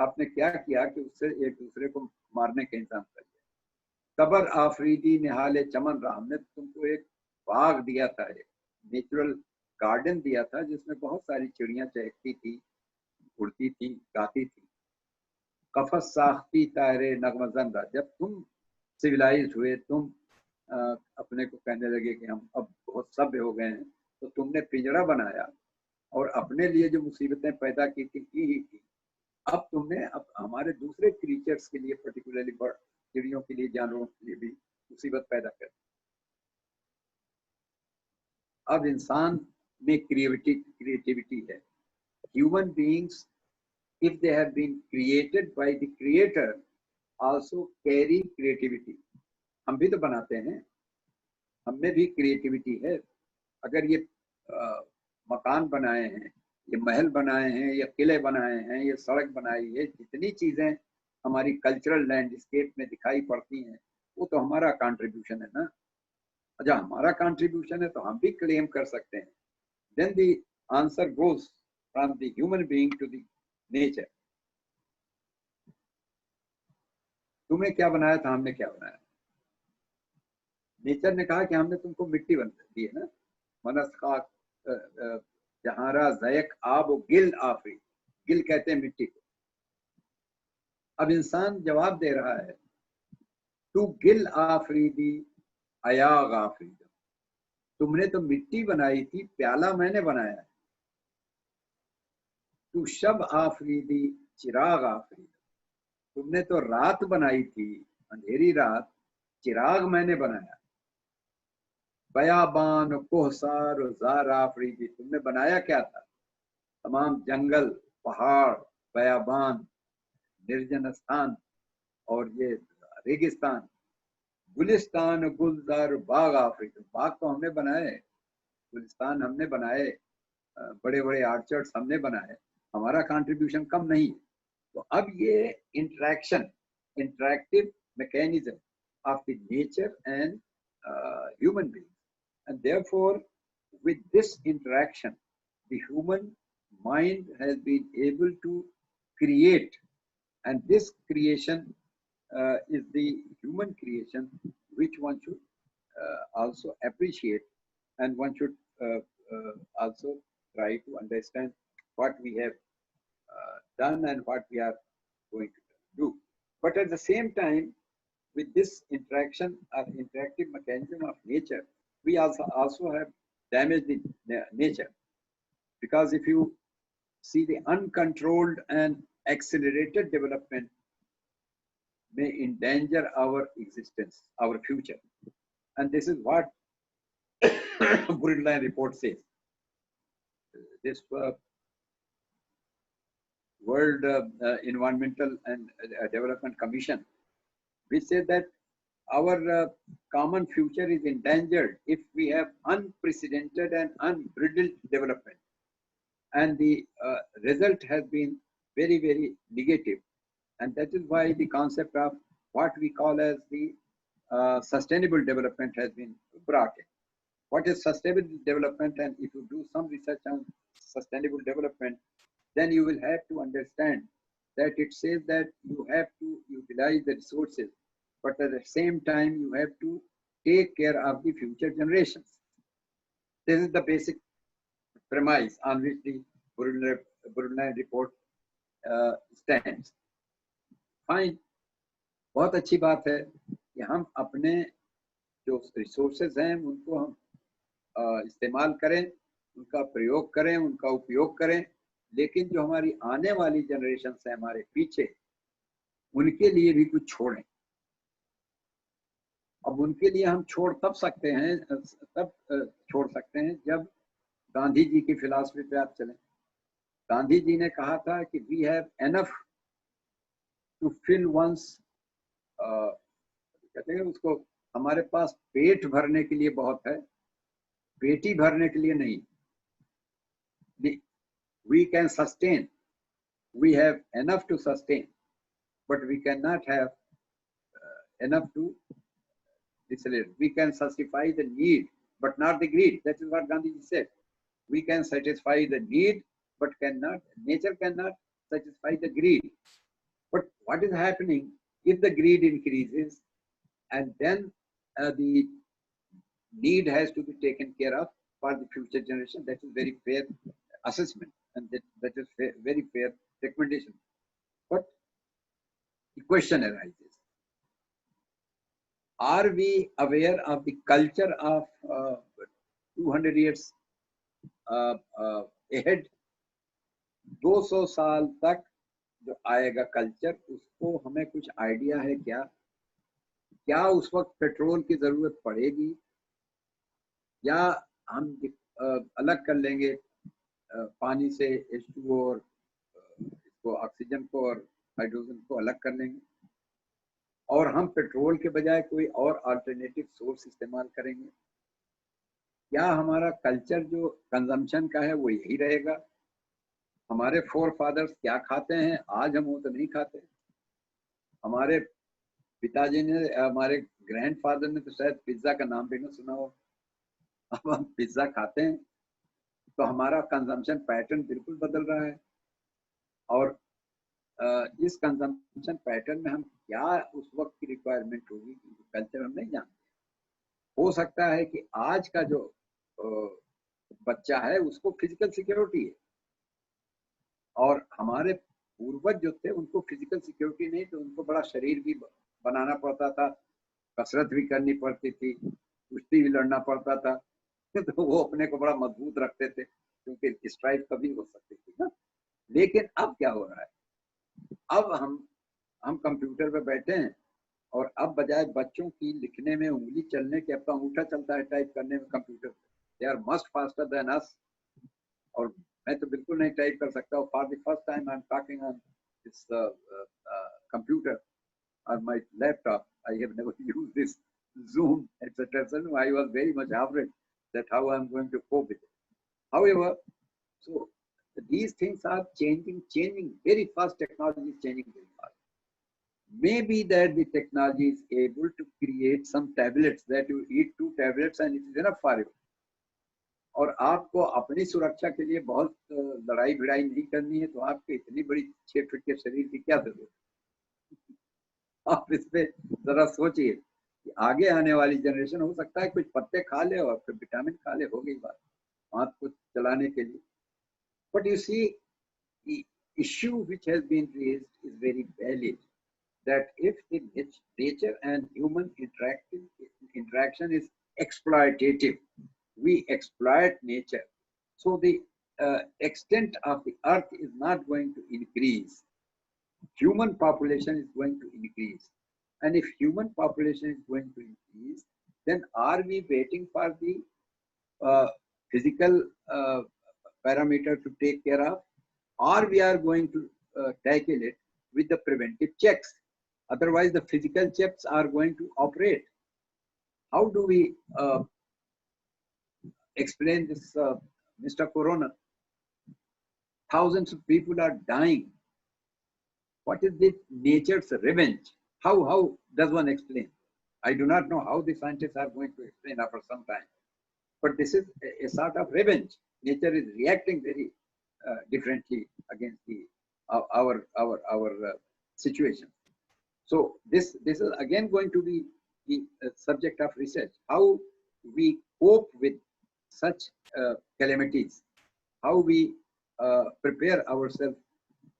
आपने क्या किया कि उससे एक दूसरे को मारने का इंतजाम कर दिया. कबर आफरीदी निहाले चमन रहा. हमने तुमको एक बाग दिया था, एक नेचुरल गार्डन दिया था जिसमें बहुत सारी चिड़ियां चहकती थी, उड़ती थी, गाती थी। कफस साख्ती तारे नगमजंदा, जब तुम सिविलाइज हुए, तुम अपने को कहने लगे कि हम अब बहुत सभ्य हो गए हैं, तो तुमने पिंजरा बनाया और अपने लिए जो मुसीबतें पैदा की थी की ही की। अब तुमने अब हमारे दूसरे क्रीचर्स के लिए, पर्टिकुलरली बर्ड, चिड़ियों के लिए, जानवरों के लिए भी मुसीबत पैदा कर। अब इंसान में क्रिएटिविटी है। Human beings, if they have been created by the creator, also carry creativity. हम भी तो बनाते हैं, हम में भी क्रिएटिविटी है। अगर ये मकान बनाए हैं, ये महल बनाए हैं, ये किले बनाए हैं, ये सड़क बनाई है, जितनी चीजें हमारी कल्चरल लैंडस्केप में दिखाई पड़ती हैं, वो तो हमारा कंट्रीब्यूशन है ना। जब हमारा कंट्रीब्यूशन है तो हम भी क्लेम कर सकते हैं। Then the answer goes from the human being to the nature. तुम्हें क्या बनाया था, हमने क्या बनाया? नेचर ने कहा कि हमने तुमको मिट्टी बना दी है ना। मनस खाक जहारा जयक आब गिल आफरी, गिल कहते हैं मिट्टी को। अब इंसान जवाब दे रहा है, तू गिल आफरीदी अयाग आफरीद, तुमने तो मिट्टी बनाई थी, प्याला मैंने बनाया। तू शब आफरीदी चिराग आफरीद, तुमने तो रात बनाई थी, अंधेरी रात, चिराग मैंने बनाया। बयाबान कोहसार जार आफरीदी, तुमने बनाया क्या था? तमाम जंगल, पहाड़, बयाबान, निर्जन स्थान और ये रेगिस्तान। गुलिस्तान गुलजार बाग आफरीदी, बाग तो हमने बनाए, गुलिस्तान हमने बनाए, बड़े बड़े आर्चर्ड्स हमने बनाए, हमारा कंट्रीब्यूशन कम नहीं है। तो अब ये interaction, interactive mechanism of the nature and human being, and therefore with this interaction the human mind has been able to create, and this creation is the human creation which one should also appreciate, and one should also try to understand what we have done and what we are going to do. But at the same time, with this interaction or interactive mechanism of nature, we also have damaged the nature. Because if you see the uncontrolled and accelerated development may endanger our existence, our future. And this is what Brundtland report says. This World Environmental and Development Commission, which said that our common future is endangered if we have unprecedented and unbridled development. And the result has been very, very negative. And that is why the concept of what we call as the sustainable development has been brought in. What is sustainable development? And if you do some research on sustainable development, then you will have to understand that it says that you have to utilize the resources, but at the same time you have to take care of the future generations. This is the basic premise on which the Brundtland report stands. Fine, बहुत अच्छी बात है कि हम अपने जो resources हैं उनको हम इस्तेमाल करें, उनका प्रयोग करें, उनका उपयोग करें, लेकिन जो हमारी आने वाली जनरेशन है हमारे पीछे, उनके लिए भी कुछ छोड़ें। अब उनके लिए हम छोड़ तब सकते हैं, तब छोड़ सकते हैं जब गांधी जी की फिलॉसफी पे आप चलें। गांधी जी ने कहा था कि we have enough to fill once, कहते हैं उसको, हमारे पास पेट भरने के लिए बहुत है, पेटी भरने के लिए नहीं। We can sustain, we have enough to sustain, but we cannot have enough to decelerate. We can satisfy the need, but not the greed. That is what Gandhi said. We can satisfy the need, but cannot, nature cannot satisfy the greed. But what is happening if the greed increases, and then the need has to be taken care of for the future generation? That is very fair assessment. and that is very fair recommendation. But the question arises: are we aware of the culture of 200 years ahead? 200 साल तक जो आएगा culture, उसको हमें कुछ idea है क्या? क्या उस वक्त पेट्रोल की जरूरत पड़ेगी, या हम अलग कर लेंगे पानी से H2O और इसको ऑक्सीजन को और हाइड्रोजन को अलग कर लेंगे, और हम पेट्रोल के बजाय कोई और अल्टरनेटिव सोर्स इस्तेमाल करेंगे? क्या हमारा कल्चर जो कंजम्पशन का है वो यही रहेगा? हमारे फोर फादर्स क्या खाते हैं आज हम वो तो नहीं खाते। हमारे पिताजी ने, हमारे ग्रैंडफादर ने तो शायद पिज्जा का नाम भी ना सुना हो, अब हम पिज्जा खाते हैं। तो हमारा कंजम्पशन पैटर्न बिल्कुल बदल रहा है, और इस कंजम्पशन पैटर्न में हम क्या उस वक्त की रिक्वायरमेंट होगी, कल्चर हम नहीं जानते। हो सकता है कि आज का जो बच्चा है उसको फिजिकल सिक्योरिटी है, और हमारे पूर्वज जो थे उनको फिजिकल सिक्योरिटी नहीं, तो उनको बड़ा शरीर भी बनाना पड़ता था, कसरत भी करनी पड़ती थी, कुश्ती भी लड़ना पड़ता था तो वो अपने को बड़ा मजबूत रखते थे, क्योंकि स्ट्राइक कभी हो सकती थी ना। लेकिन अब क्या हो रहा है, अब हम कंप्यूटर पे बैठे हैं, और अब बजाय बच्चों की लिखने में उंगली चलने के, अब तो अंगूठा चलता है टाइप करने में computer. They are much faster than us, और मैं तो बिल्कुल नहीं टाइप कर सकता। For the first time I am talking on this computer on my laptop. I have never used this Zoom, etc. So I was very much afraid that how I'm going to cope with it. However, so these things are changing very fast. Technology is changing very fast. Maybe that the technology is able to create some tablets that you eat 2 tablets and it is enough for you. और आपको अपनी सुरक्षा के लिए बहुत लड़ाई भिड़ाई नहीं करनी है, तो आपके इतनी बड़ी 6 फीट के शरीर की क्या जरूरत है? आप इस पे जरा सोचिए कि आगे आने वाली जनरेशन हो सकता है कुछ पत्ते खा ले और फिर विटामिन खा ले, हो गई बात हाथ को चलाने के लिए। But you see, the issue which has been raised is very valid, that if the nature and human interaction is exploitative, we exploit nature, so the extent of the earth is not going to increase. Human population is going to increase, and if human population is going to increase, then are we waiting for the physical parameter to take care of, or we are going to tackle it with the preventive checks? Otherwise the physical checks are going to operate. How do we explain this, Mr. Corona? Thousands of people are dying. What is the nature's revenge? How does one explain? I do not know how the scientists are going to explain after some time. But this is a sort of revenge. Nature is reacting very differently against the our situation. So this is again going to be the subject of research. How we cope with such calamities, how we prepare ourselves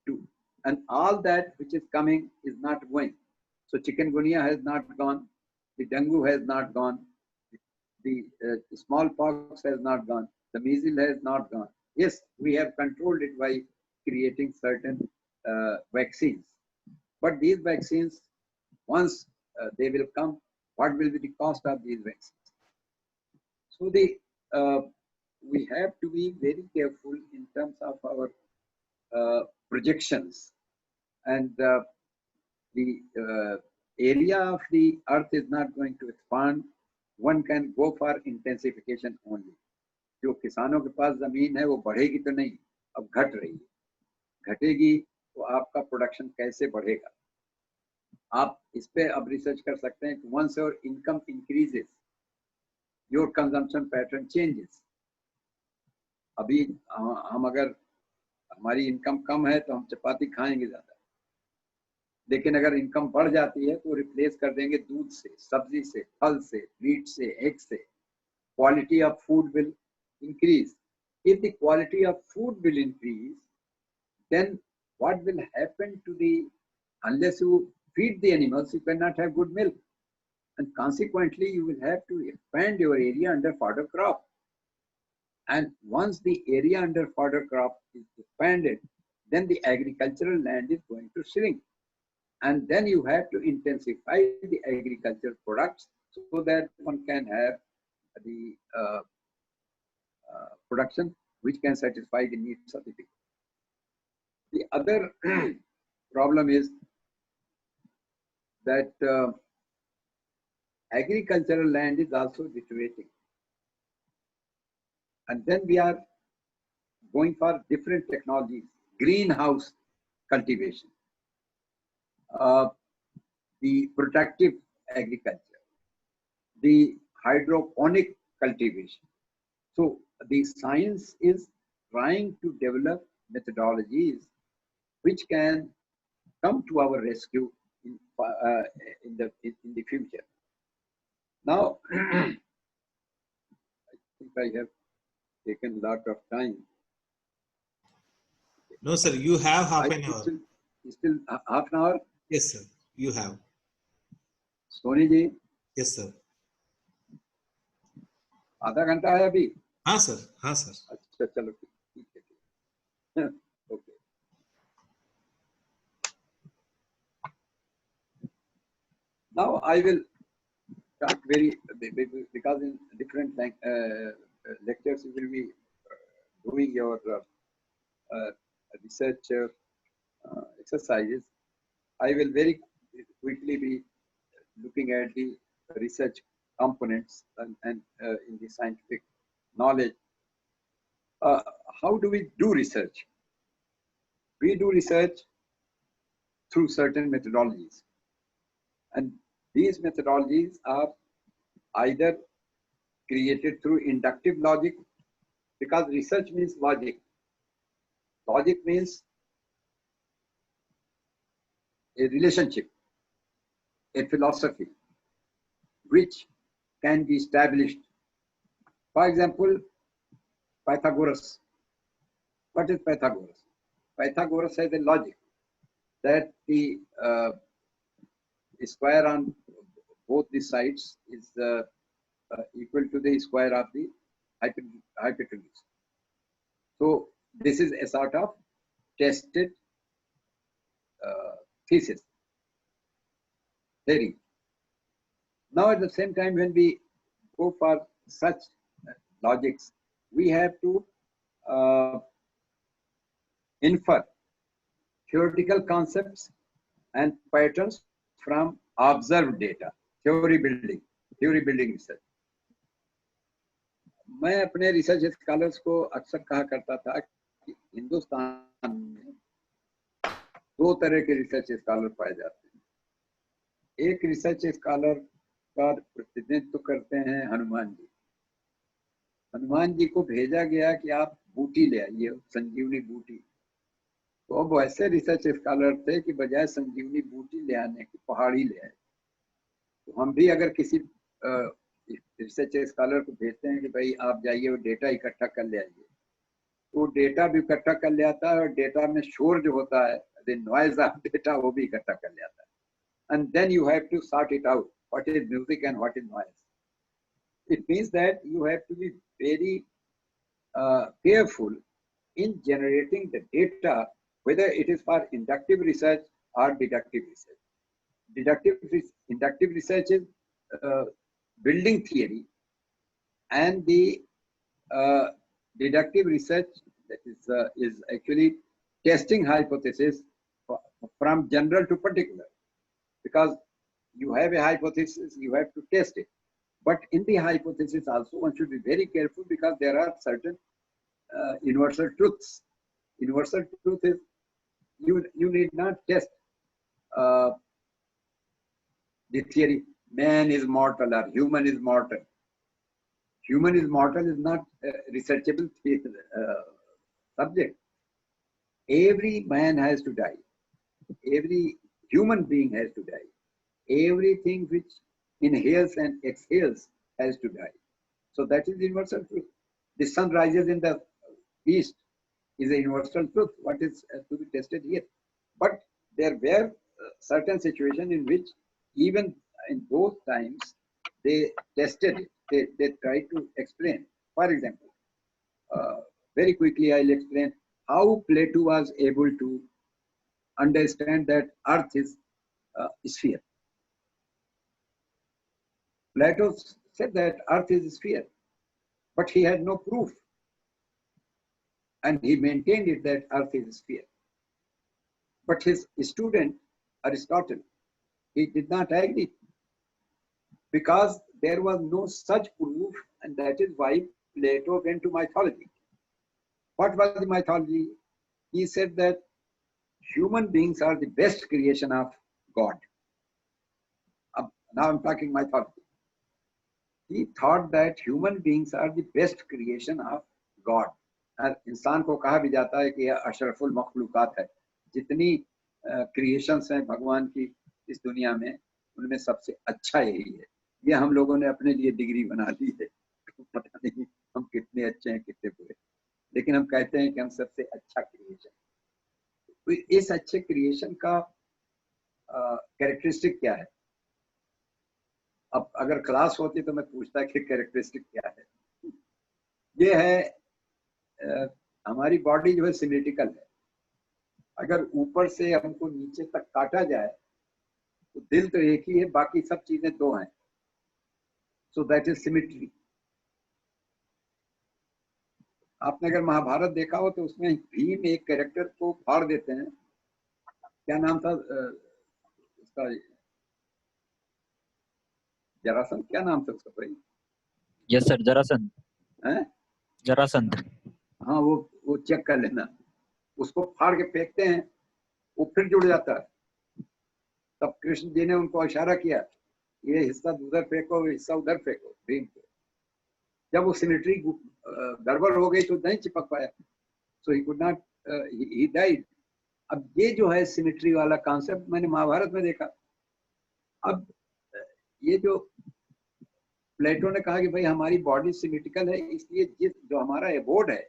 to. And all that which is coming is not going. So chikungunya has not gone, the dengue has not gone, the smallpox has not gone, the measles has not gone. Yes, we have controlled it by creating certain vaccines. But these vaccines, once they will come, what will be the cost of these vaccines? So we have to be very careful in terms of our projections, and the area of the earth is not going to expand. One can go for intensification only. जो किसानों के पास जमीन है वो बढ़ेगी तो नहीं, अब घट रही है, घटेगी तो आपका प्रोडक्शन कैसे बढ़ेगा? आप इस पे अब रिसर्च कर सकते हैं कि once your income increases, your consumption pattern changes. अभी हम अगर हमारी इनकम कम है तो हम चपाती खाएंगे ज्यादा, लेकिन अगर इनकम बढ़ जाती है तो रिप्लेस कर देंगे दूध से, सब्जी से, फल से, मीट से, एग से. Quality of food will increase. If the quality of food will increase, then what will happen to the, unless you feed the animals, you cannot have good milk. And consequently, you will have to expand your area under fodder crop. And once the area under fodder crop is expanded, then the agricultural land is going to shrink. And then you have to intensify the agricultural products so that one can have the production which can satisfy the needs of the people. The other problem is that agricultural land is also deteriorating. And then we are going for different technologies, greenhouse cultivation, the protective agriculture, the hydroponic cultivation. So the science is trying to develop methodologies which can come to our rescue in the future. Now, I think I have taken a lot of time. No, sir, you have half an hour. Still half an hour? Yes, sir, you have. Soni ji, Yes, sir. आधा घंटा है अभी? हाँ sir, हाँ sir. अच्छा चलो ठीक है. Okay. Now I will talk because in different lectures you will be doing your research exercises. I will very quickly be looking at the research components and in the scientific knowledge. How do we do research? We do research through certain methodologies. And these methodologies are either created through inductive logic, because research means logic. Logic means a relationship, a philosophy, which can be established. For example, Pythagoras. What is Pythagoras? Pythagoras has a logic that the square on both the sides is equal to the square of the hypotenuse. So this is a sort of tested theory. Now at the same time, when we go for such logics, we have to infer theoretical concepts and patterns from observed data. Theory building research. मैं अपने research scholars को अक्सर कहा करता था कि हिंदुस्तान में दो तरह के रिसर्च स्कॉलर पाए जाते हैं. एक रिसर्च स्कॉलर का प्रतिनिधित्व करते हैं हनुमान जी. हनुमान जी को भेजा गया कि आप बूटी ले आइए, संजीवनी बूटी. तो अब वैसे रिसर्च स्कॉलर थे कि बजाय संजीवनी बूटी ले आने की पहाड़ी ले आए. तो हम भी अगर किसी रिसर्च स्कॉलर को भेजते हैं कि भाई आप जाइए वो डेटा इकट्ठा कर ले आइए, तो डेटा भी इकट्ठा कर ले आता है और डेटा में शोर जो होता है, द नॉइज ऑफ डेटा, वो भी इकट्ठा कर ले आता है. And then you have to sort it out, what is music and what is noise. It means that you have to be very careful in generating the data, whether it is for inductive research or deductive research. Inductive research is building theory, and the deductive research, that is actually testing hypothesis from general to particular, because you have a hypothesis, you have to test it. But in the hypothesis also, one should be very careful, because there are certain universal truths. Universal truth is you need not test the theory, man is mortal or human is mortal. Human is mortal is not a researchable subject. Every man has to die. Every human being has to die. Everything which inhales and exhales has to die. So that is universal truth. The sun rises in the east is a universal truth. What is to be tested here? But there were certain situations in which even in those times they tested it. They tried to explain. For example, very quickly I'll explain how Plato was able to understand that Earth is a sphere. Plato said that Earth is a sphere, but he had no proof. And he maintained it that Earth is a sphere. But his student, Aristotle, he did not agree because there was no such proof, and that is why Plato went to mythology. What was the mythology? He said that human beings are the best creation of God. Now I'm talking mythology. He thought that human beings are the best creation of God. और इंसान को कहा भी जाता है कि यह अशरफुल मखलूकात है. जितनी क्रिएशंस हैं भगवान की इस दुनिया में, उनमें सबसे अच्छा यही है. ये हम लोगों ने अपने लिए डिग्री बना ली है. पता नहीं हम कितने अच्छे हैं कितने बुरे, लेकिन हम कहते हैं कि हम सबसे अच्छा क्रिएशन. तो इस अच्छे क्रिएशन का कैरेक्टरिस्टिक क्या है? अब अगर क्लास होती तो मैं पूछता कि कैरेक्टरिस्टिक क्या है. ये है हमारी बॉडी जो है सिमेट्रिकल है. अगर ऊपर से हमको नीचे तक काटा जाए तो दिल तो एक ही है, बाकी सब चीजें दो हैं. So that is symmetry. आपने अगर महाभारत देखा हो तो उसमें भीम एक कैरेक्टर को फाड़ देते हैं. क्या नाम था उसका? जरासंध. क्या नाम था उसका भाई? Yes sir, Jarasandh. हैं? जरासंध. हाँ, वो चेक कर लेना. उसको फाड़ के फेंकते हैं, वो फिर जुड़ जाता है. तब कृष्ण जी ने उनको इशारा किया, ये हिस्सा उधर फेंको, हिस्सा उधर फेंको भीम को. जब वो सिमेट्री गड़बड़ हो गई तो नहीं चिपक पाया. So he could not, he died. अब ये जो है सिमेट्री वाला कॉन्सेप्ट मैंने महाभारत में देखा. अब ये जो प्लेटो ने कहा कि भाई हमारी बॉडी सिमेट्रिकल है, इसलिए जिस जो हमारा एबोर्ड है,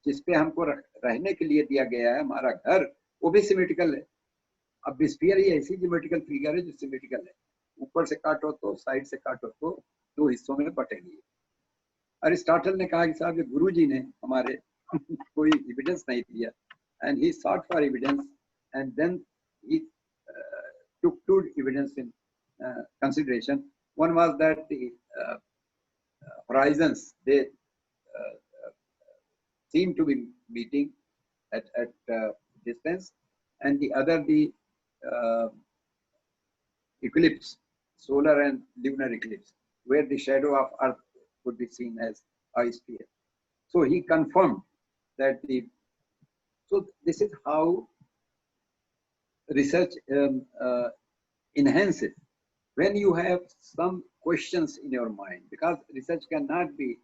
जिस पे हमको रहने के लिए दिया गया है, हमारा घर, वो भी सिमेट्रिकल है. अब स्फीयर ही ऐसी ज्योमेट्रिकल फिगर है जो सिमेट्रिकल है. ऊपर से काटो तो, साइड से काटो तो दो हिस्सों में बटेगी. अरिस्टोटल ने कहा कि साहब ये गुरु जी ने हमारे कोई एविडेंस नहीं दिया, and he sought for evidence, and then he took two evidence in consideration. One was that the horizons, they seem to be meeting at distance, and the other the eclipse, solar and lunar eclipse, where the shadow of Earth could be seen as a sphere. So he confirmed that so this is how research enhances when you have some questions in your mind, because research cannot be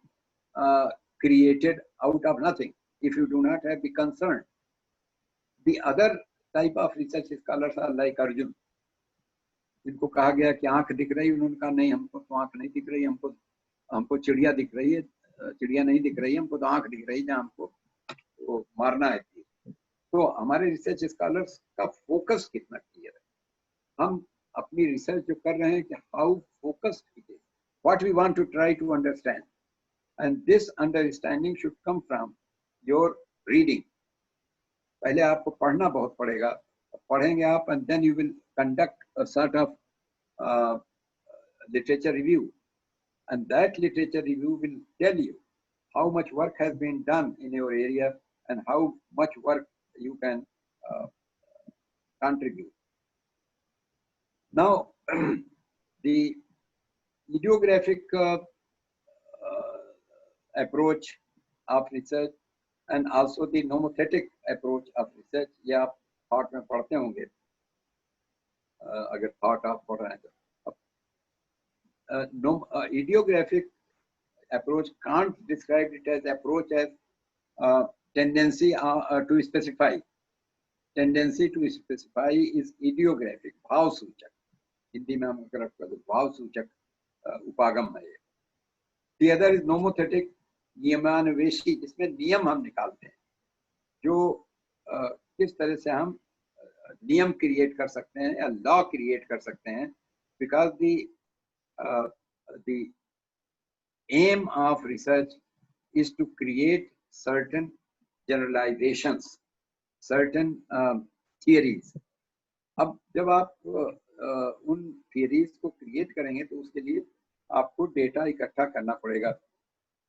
created out of nothing if you do not have the concern. The other type of research scholars are like Arjun. जिनको कहा गया कि आंख दिख रही, उन्होंने कहा नहीं, हमको तो आंख नहीं दिख रही, हमको चिड़िया दिख रही है. चिड़िया नहीं दिख रही, हमको तो आंख दिख रही जहाँ हमको तो मारना है. तो हमारे रिसर्च स्कॉलर्स का फोकस कितना क्लियर है. हम अपनी रिसर्च जो कर रहे हैं कि how focused it is, what we want to try to understand, and this understanding should come from your reading. पहले आपको पढ़ना बहुत पड़ेगा, पढ़ेंगे आप, and then you will conduct a sort of literature review, and that literature review will tell you how much work has been done in your area and how much work you can contribute. Now the ideographic approach of research and also the nomothetic approach of research, ये आप thought में पढ़ते होंगे अगर thought आप पढ़ रहे हैं तो. Ideographic approach can't describe it as approach as tendency to specify. Tendency to specify is ideographic, भाव सूचक. हिंदी में हम अगर भाव सूचक उपागम है. The other is nomothetic, नियमान्वेषी, जिसमें नियम हम निकालते हैं, जो किस तरह से हम नियम क्रिएट कर सकते हैं या लॉ क्रिएट कर सकते हैं, because the aim of research is to create certain generalizations, certain theories. अब जब आप उन थियरीज को क्रिएट करेंगे तो उसके लिए आपको डेटा इकट्ठा करना पड़ेगा.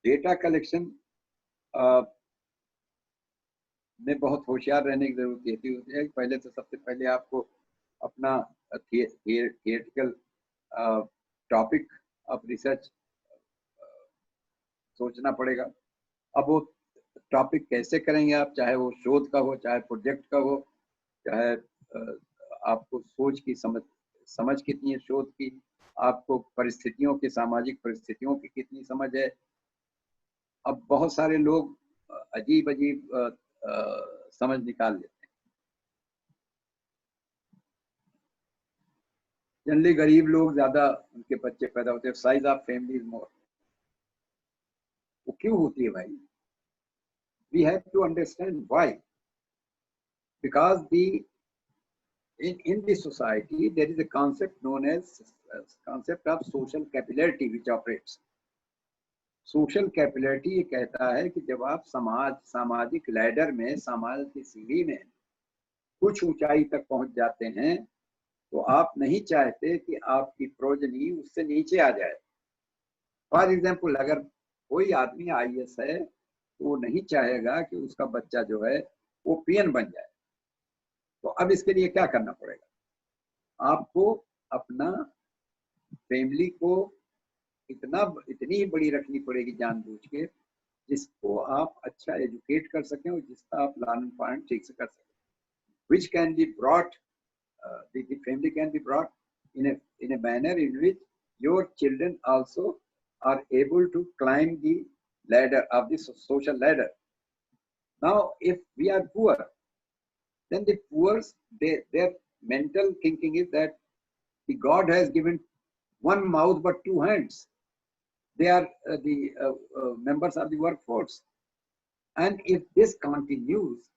डेटा कलेक्शन में बहुत होशियार रहने की जरूरत होती है. पहले तो सबसे पहले आपको अपना थियरिटिकल टॉपिक ऑफ रिसर्च सोचना पड़ेगा. अब वो टॉपिक कैसे करेंगे आप, चाहे वो शोध का हो, चाहे प्रोजेक्ट का हो, चाहे आपको सोच की समझ कितनी है शोध की, आपको परिस्थितियों की, सामाजिक परिस्थितियों की कितनी समझ है. अब बहुत सारे लोग अजीब अजीब समझ निकाल लेते हैं. जनरली गरीब लोग ज्यादा उनके बच्चे पैदा होते हैं. Size of family is more. वो क्यों होती है भाई? We have to understand why. Because in the society there is a concept known as concept of social capillarity which operates. Social capillarity ये कहता है कि जब आप सामाजिक लैडर में, समाज की सीढ़ी में कुछ ऊंचाई तक पहुंच जाते हैं तो आप नहीं चाहते कि आपकी प्रोजनी उससे नीचे आ जाए. फॉर एग्जाम्पल, अगर कोई आदमी IAS है तो वो नहीं चाहेगा कि उसका बच्चा जो है वो पीएन बन जाए. तो अब इसके लिए क्या करना पड़ेगा? आपको अपना फैमिली को इतनी बड़ी रखनी पड़ेगी जानबूझ के, जिसको आप अच्छा एजुकेट कर सकें और जिसका आप लालन पालन ठीक से कर सकें. Which can be brought, the family can be brought in a manner in which your children also are able to climb the ladder of the social ladder. Now, if we are poor, then the poor, their mental thinking is that the God has given one mouth but two hands. They are the members of the workforce. And if this continues,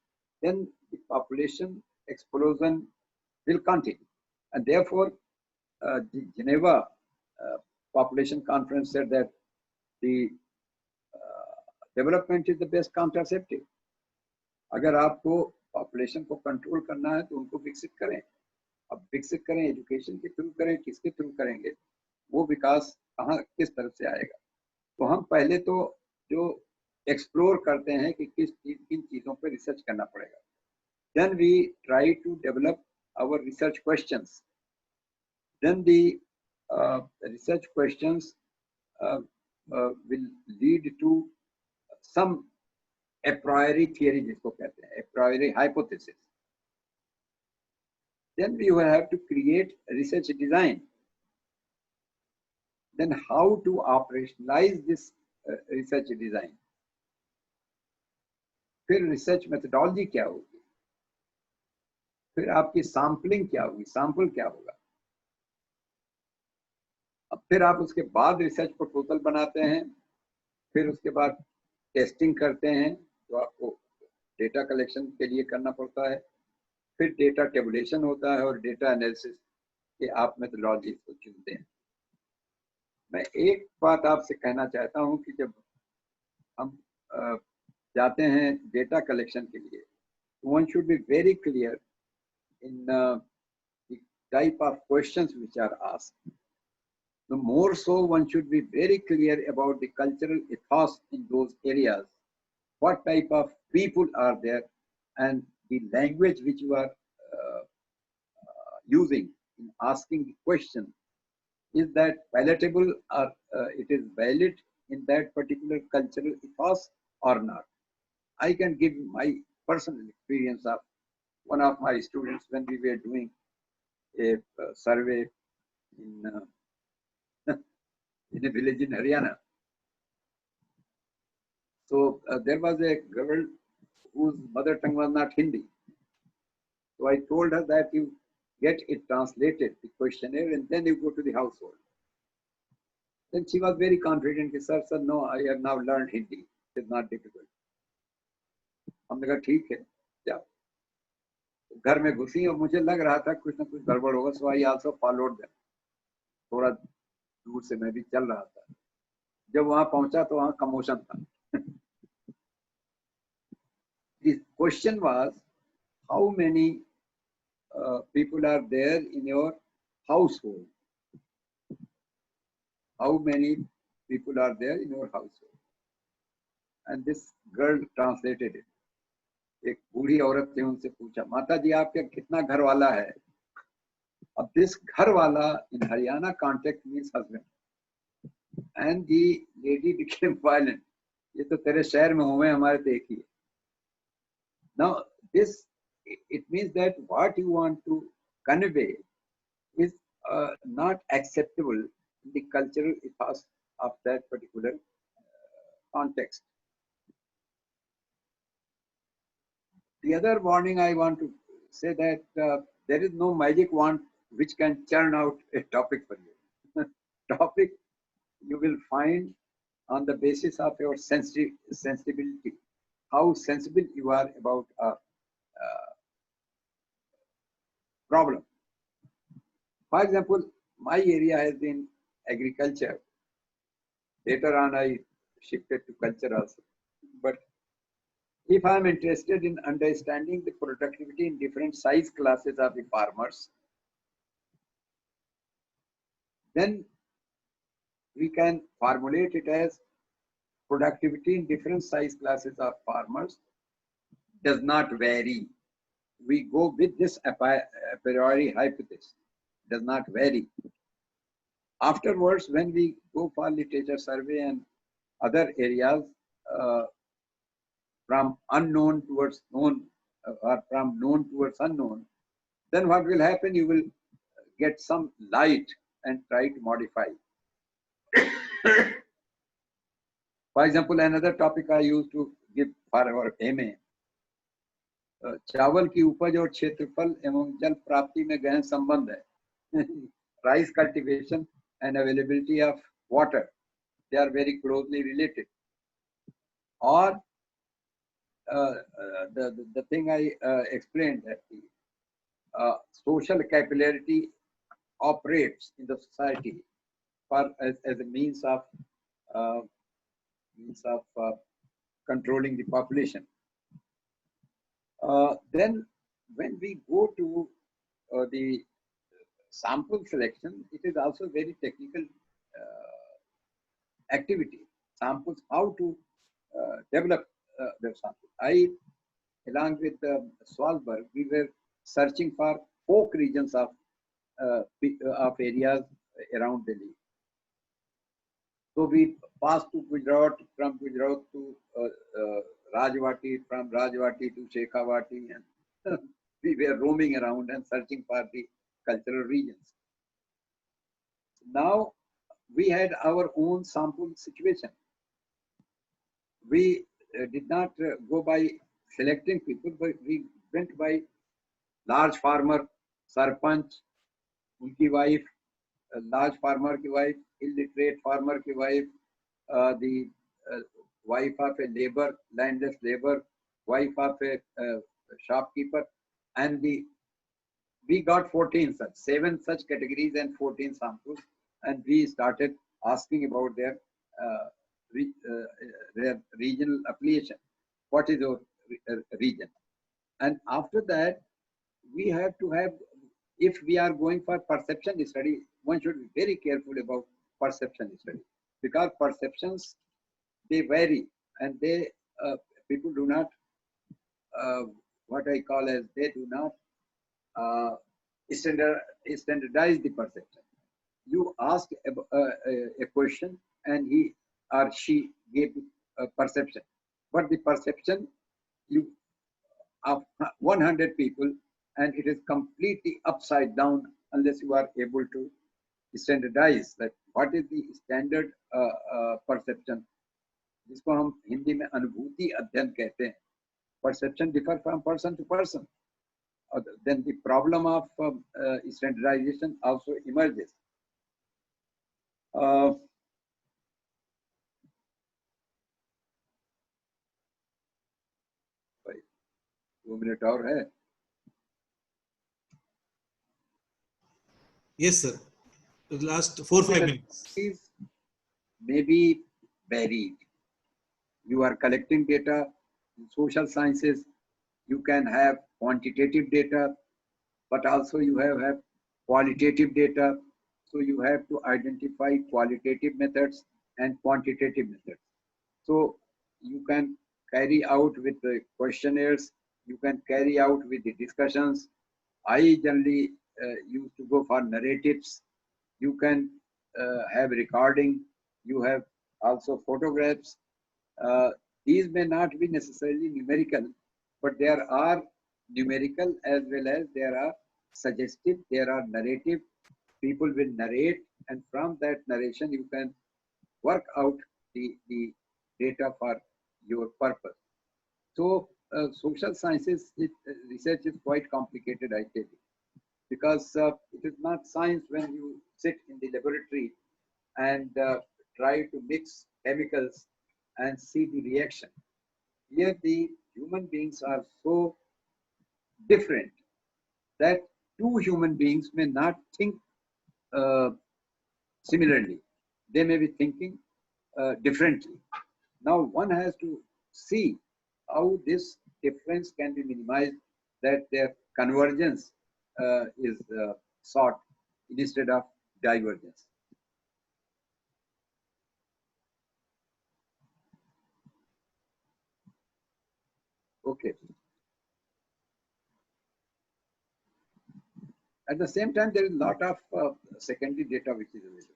then the population explosion will continue. And therefore, the Geneva Population Conference said that the development is the best contraceptive. अगर आपको population को control करना है तो उनको विकसित करें. अब विकसित करें, एजुकेशन के थ्रू करें, किसके थ्रू करेंगे, वो विकास कहाँ किस तरफ से आएगा. तो हम पहले तो जो एक्सप्लोर करते हैं कि किन चीज़ों पर रिसर्च करना पड़ेगा. Then we try to develop our research questions. Then the research questions will lead to some a priori theory, जिसको कहते हैं, a priori hypothesis. Then we will have to create research design. Then how to operationalize this research design. फिर research methodology क्या होगी, फिर आपकी sampling क्या होगी, सैंपल क्या होगा. अब फिर आप उसके बाद रिसर्च प्रपोजल बनाते हैं, फिर उसके बाद टेस्टिंग करते हैं जो आपको डेटा कलेक्शन के लिए करना पड़ता है. फिर डेटा टेबुलेशन होता है और डेटा एनालिसिस के आप मेथोडोलॉजी को चुनते हैं. मैं एक बात आपसे कहना चाहता हूं कि जब हम जाते हैं डेटा कलेक्शन के लिए, one should be very clear in the type of questions which are asked. The more so, one should be very clear about the cultural ethos in those areas. What type of people are there, and the language which you are using in asking the question, is that palatable or it is valid in that particular cultural ethos or not. I can give my personal experience of one of my students when we were doing a survey in a village in Haryana. So there was a girl whose mother tongue was not Hindi. So I told her that you get it translated, the questionnaire, and then you go to the household. Then she was very confident. Sir, no, I have now learned Hindi. Is not difficult. हमने कहा ठीक है जाओ। घर में घुसी और मुझे लग रहा था कुछ ना कुछ गड़बड़ होगा, सो आई आल्सो फॉलोड देम। थोड़ा दूर से मैं भी चल रहा था। जब वहां पहुंचा तो वहां कमोशन था। The question was, how many people are there in your household? How many people are there in your household? And this girl translated it. एक बूढ़ी औरत ने उनसे पूछा, माता जी आपके कितना घर वाला है? अब this घर वाला in Haryana context means husband. And the lady became violent. ये तो तेरे शहर में हुए, हमारे तो एक ही है. Now this, it means that what you want to convey is not acceptable in the cultural ethos of that particular context. The other warning I want to say that there is no magic wand which can churn out a topic for you. Topic you will find on the basis of your sensibility, how sensible you are about a problem. For example, my area has been agriculture. Later on, I shifted to culture also. But if I am interested in understanding the productivity in different size classes of the farmers, then we can formulate it as productivity in different size classes of farmers does not vary. We go with this a priori hypothesis, does not vary. Afterwards, when we go for literature survey and other areas, from unknown towards known or from known towards unknown, then what will happen? You will get some light and try to modify. For example, another topic I used to give for our MA, चावल की उपज और क्षेत्रफल एवं जल प्राप्ति में गहन संबंध है. Rice cultivation and availability of water, they are very closely related. Or the thing I explained, that the social capillarity operates in the society for as a means of controlling the population. Then when we go to the sample selection, it is also very technical activity. Samples, how to develop the sample. I, along with Svalbard, we were searching for folk regions of areas around Delhi. So we passed to Gujarat, from Gujarat to Rajwati, from Rajwati to Shekhawati, and we were roaming around and searching for the cultural regions. Now we had our own sample situation. We did not go by selecting people, but we went by large farmer, sarpanch, unki wife, a large farmer ki wife, illiterate farmer ki wife, the wife of a labor, landless labor, wife of a shopkeeper, and we got 14 such, 7 such categories and 14 samples, and we started asking about their regional affiliation. What is your region? And after that, we have to have, if we are going for perception study, one should be very careful about perception study, because perceptions, they vary, and they people do not what I call as, they do not standardize the perception. You ask a question and he or she gave a perception, but the perception you of 100 people, and it is completely upside down unless you are able to standardize that what is the standard perception, जिसको हम हिंदी में अनुभूति अध्ययन कहते हैं. Perception differ from person to person. Then the problem of standardization also emerges. 2 minute और है. Yes, sir. The last 4-5 minutes. These may be varied. You are collecting data in social sciences. You can have quantitative data, but also you have qualitative data. So you have to identify qualitative methods and quantitative methods. So you can carry out with the questionnaires, you can carry out with the discussions. I generally used to go for narratives. You can have recording, you have also photographs. These may not be necessarily numerical, but there are numerical as well as there are suggestive, there are narrative. People will narrate, and from that narration you can work out the data for your purpose. So social sciences research is quite complicated, I tell you, because it is not science when you sit in the laboratory and try to mix chemicals and see the reaction. Here the human beings are so different that two human beings may not think uh, similarly. They may be thinking differently. Now one has to see how this difference can be minimized, that their convergence is sought instead of divergence. Okay. At the same time, there is a lot of secondary data which is available.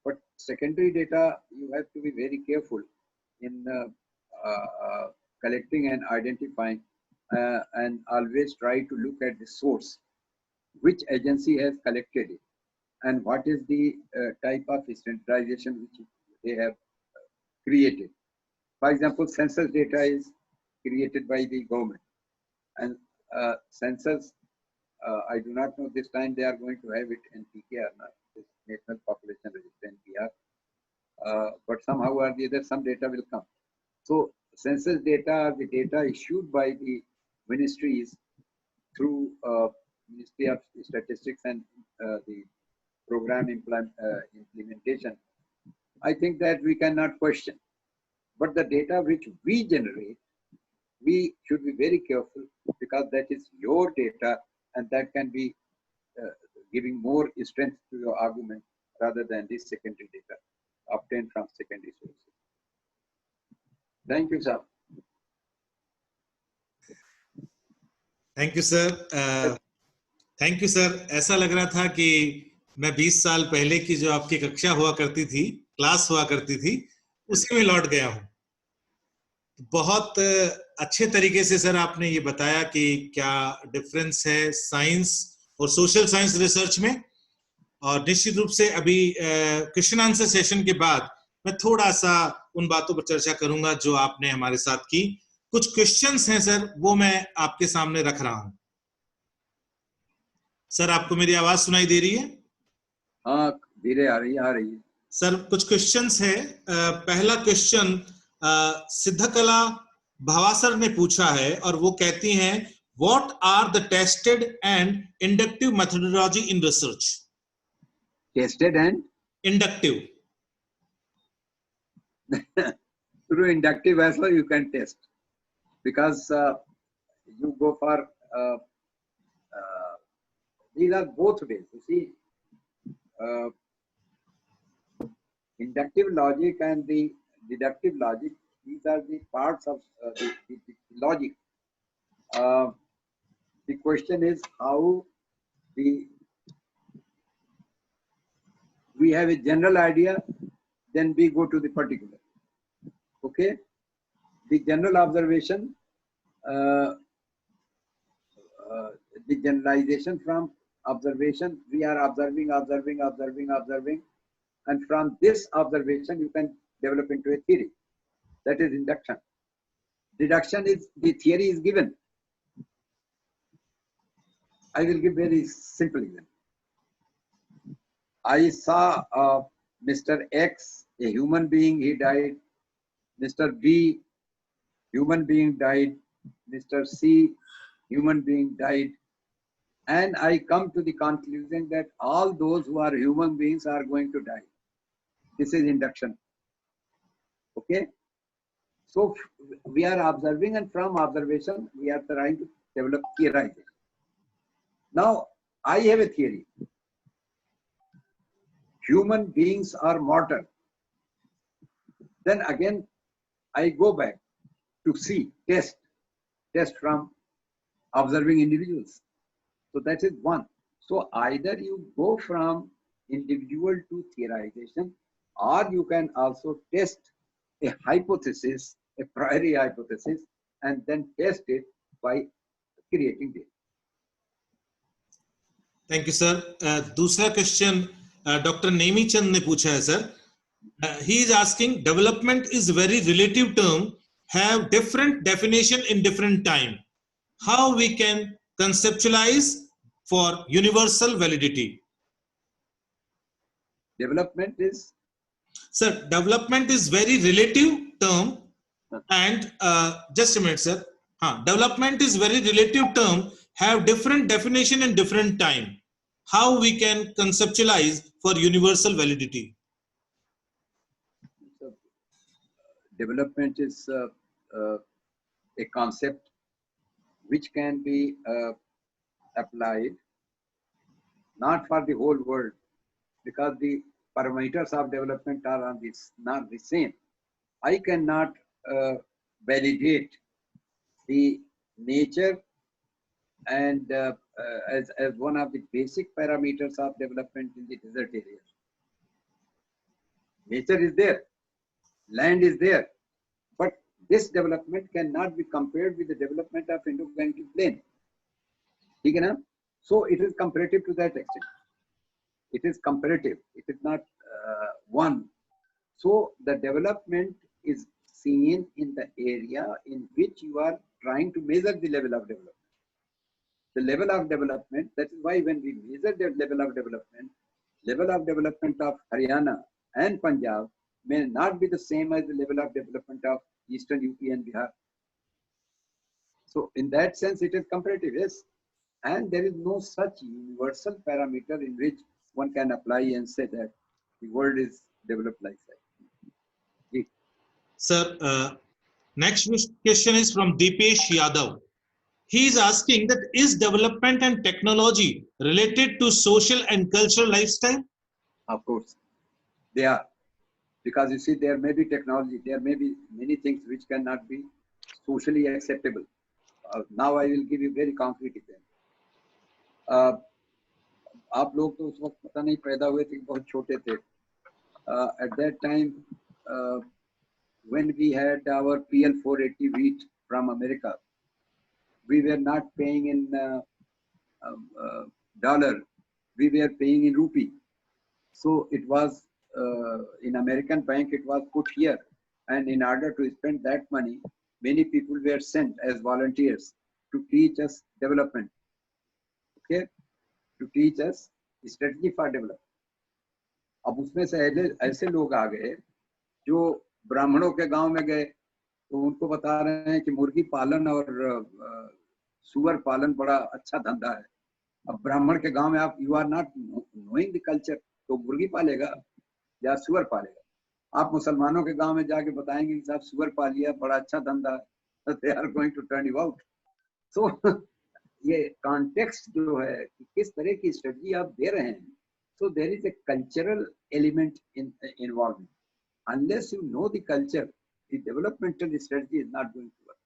But secondary data, you have to be very careful in collecting and identifying, and always try to look at the source. Which agency has collected it, and what is the type of standardization which they have created. For example, census data is created by the government, and census, I do not know this time they are going to have it in PK or not, this National Population Register NPR, but somehow or the other some data will come. So census data are the data issued by the ministries through Ministry of Statistics and the program implementation. I think that we cannot question. But the data which we generate, we should be very careful, because that is your data, and that can be giving more strength to your argument rather than this secondary data obtained from secondary sources. Thank you, sir. Thank you sir. Thank you sir. ऐसा लग रहा था कि मैं 20 साल पहले की जो आपकी कक्षा हुआ करती थी, क्लास हुआ करती थी, उसी में लौट गया हूं. बहुत अच्छे तरीके से सर आपने ये बताया कि क्या डिफरेंस है साइंस और सोशल साइंस रिसर्च में. और निश्चित रूप से अभी क्वेश्चन आंसर सेशन के बाद मैं थोड़ा सा उन बातों पर चर्चा करूंगा जो आपने हमारे साथ की. कुछ क्वेश्चंस हैं सर, वो मैं आपके सामने रख रहा हूं. सर आपको मेरी आवाज सुनाई दे रही है? हाँ, धीरे आ रही है. सर कुछ क्वेश्चंस है. पहला क्वेश्चन सिद्धकला भावासर ने पूछा है और वो कहती हैं, what are the tested and inductive methodology in research? Tested and inductive. Through inductive as well you can test, because you go for these are both ways. You see, inductive logic and the deductive logic, these are the parts of the logic. The question is how we have a general idea, then we go to the particular. Okay, the general observation, the generalization from observation, we are observing, and from this observation you can develop into a theory. That is induction. Deduction is the theory is given. I will give very simple example. I saw Mr. X, a human being, he died. Mr. B, human being died. Mr. C human being died, and I come to the conclusion that all those who are human beings are going to die. This is induction. Okay? So we are observing, and from observation, we are trying to develop theorization. Now, I have a theory. Human beings are mortal. Then again, I go back to see, test from observing individuals. So that is one. So either you go from individual to theorization, or you can also test a hypothesis, a priori hypothesis, and then test it by creating data. Thank you sir. दूसरा question doctor Nemi चंद ने पूछा है sir. He is asking, development is very relative term, have different definition in different time. How we can conceptualize for universal validity? Development is? Sir, development is very relative term, and just a minute, sir. Development is very relative term, have different definition in different time. How we can conceptualize for universal validity? Development is a concept which can be applied not for the whole world, because the parameters of development are not the same. I cannot validate the nature and as one of the basic parameters of development in the desert areas. Nature is there, land is there, but this development cannot be compared with the development of Indo-Gangetic plain. So it is comparative to that extent. It is comparative. It is not one. So the development is seen in the area in which you are trying to measure the level of development. The level of development, that is why when we measure the level of development of Haryana and Punjab may not be the same as the level of development of Eastern UP and Bihar. So in that sense, it is comparative, yes. And there is no such universal parameter in which one can apply and say that the world is developed like that. Sir, next question is from Deepesh Yadav. He is asking that is development and technology related to social and cultural lifestyle? Of course, they are. Because you see, there may be technology, there may be many things which cannot be socially acceptable. Now I will give you very concrete example. आप लोग तो उस वक्त पता नहीं पैदा हुए थे, बहुत छोटे थे. At that time, when we had our PL 480 wheat from America, we were not paying in dollar, we were paying in rupee. So it was in American bank, it was put here, and in order to spend that money, many people were sent as volunteers to teach us development. Okay, to teach us strategy for development. अब उसमें से ऐसे लोग आ गए जो ब्राह्मणों के गांव में गए, तो उनको बता रहे हैं कि मुर्गी पालन और सुअर पालन बड़ा अच्छा धंधा है. अब ब्राह्मण के गांव में आप you are not knowing the culture, तो मुर्गी पालेगा या सुअर पालेगा. आप मुसलमानों के गांव में जाके बताएंगे कि साहब सुअर पालिया, बड़ा अच्छा धंधा है, they are going to turn you out. So ये कॉन्टेक्स्ट जो है कि किस तरह की स्ट्रेटजी आप दे रहे हैं. So there is a cultural element involved. Unless you know the culture, the developmental strategy is not going to work.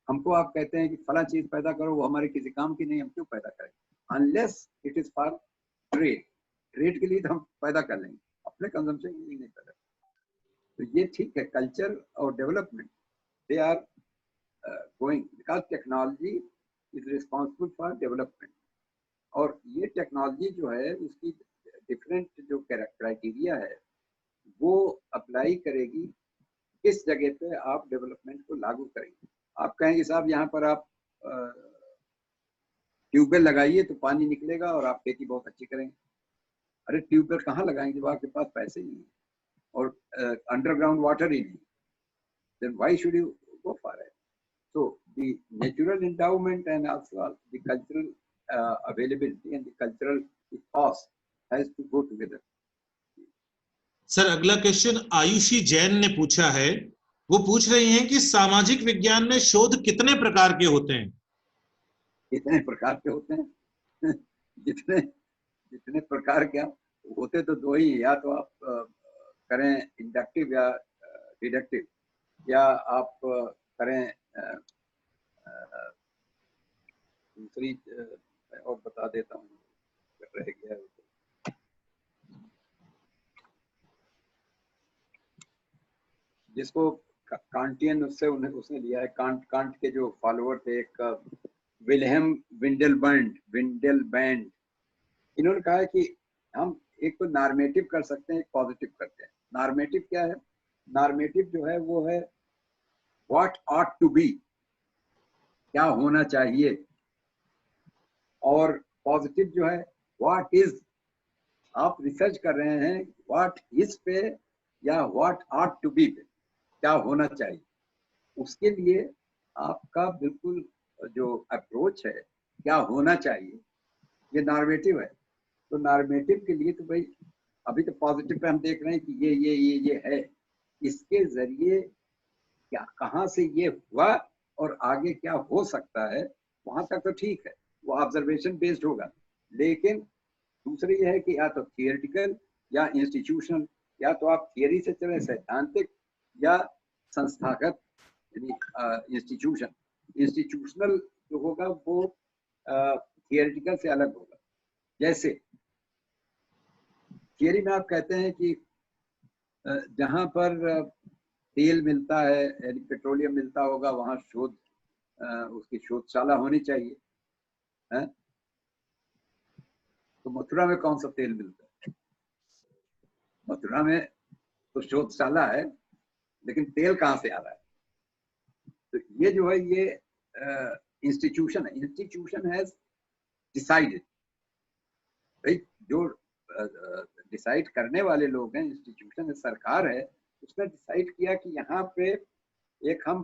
हमको आप कहते हैं कि फला चीज पैदा करो, वो हमारे किसी काम की नहीं, हम क्यों पैदा करें? Unless it is for trade. Trade के लिए तो हम पैदा कर लेंगे, अपने कंजम्पशन के लिए नहीं पैदा. तो ये ठीक है, कल्चर और development they are going because technology is responsible for development. और ये टेक्नोलॉजी जो है उसकी डिफरेंट जो क्राइटेरिया है वो अप्लाई करेगी किस जगह पे आप डेवलपमेंट को लागू करेंगे. आप कहेंगे साहब यहाँ पर आप ट्यूबवेल लगाइए तो पानी निकलेगा और आप खेती बहुत अच्छी करेंगे. अरे ट्यूबवेल कहाँ लगाएंगे जब आपके पास पैसे नहीं है और अंडरग्राउंड वाटर ही नहीं, then why should you go for it. So the natural endowment and also the cultural availability and the cultural ethos has to go together. Sir अगला क्वेश्चन आयुषी जैन ने पूछा है, वो पूछ रही हैं कि सामाजिक विज्ञान में शोध कितने प्रकार के होते हैं? कितने प्रकार के होते हैं? जितने प्रकार के होते तो दो ही, या तो आप करें इंडक्टिव या डिडक्टिव, या आप करें दूसरी, और बता देता हूँ, रह गया जिसको कांटियन, उसने लिया है, कांट के जो फॉलोअर थे, एक विल्हेम विंडेलबैंड, इन्होंने कहा है कि हम एक तो नॉर्मेटिव कर सकते हैं, एक पॉजिटिव करते हैं। नॉर्मेटिव क्या है? नॉर्मेटिव जो है वो है व्हाट ऑट टू बी, क्या होना चाहिए, और पॉजिटिव जो है व्हाट इज। आप रिसर्च कर रहे हैं व्हाट इज पे या व्हाट ऑट टू बी पे, क्या होना चाहिए। उसके लिए आपका बिल्कुल जो अप्रोच है, क्या होना चाहिए, ये नॉर्मेटिव है। तो नॉर्मेटिव के लिए तो भाई अभी तो पॉजिटिव पे हम देख रहे हैं कि ये है, इसके जरिए क्या, कहाँ से ये हुआ और आगे क्या हो सकता है, वहां तक तो ठीक है, वो ऑब्जर्वेशन बेस्ड होगा। लेकिन दूसरी ये है कि या तो थियोरेटिकल या इंस्टीट्यूशनल, या तो आप थियरी से चले सैद्धांतिक, या संस्थागत यानी इंस्टीट्यूशनल जो होगा वो थियोरेटिकल से अलग होगा। जैसे थियरी में आप कहते हैं कि जहां पर तेल मिलता है यानी पेट्रोलियम मिलता होगा, वहां शोध, उसकी शोधशाला होनी चाहिए, है? तो मथुरा में कौन सा तेल मिलता है? मथुरा में तो शोधशाला है, लेकिन तेल कहाँ से आ रहा है? तो ये जो है ये इंस्टीट्यूशन है, इंस्टीट्यूशन हैज डिसाइडेड, राइट? जो डिसाइड करने वाले लोग हैं, इंस्टीट्यूशन है, सरकार है, उसने डिसाइड किया कि यहाँ पे एक हम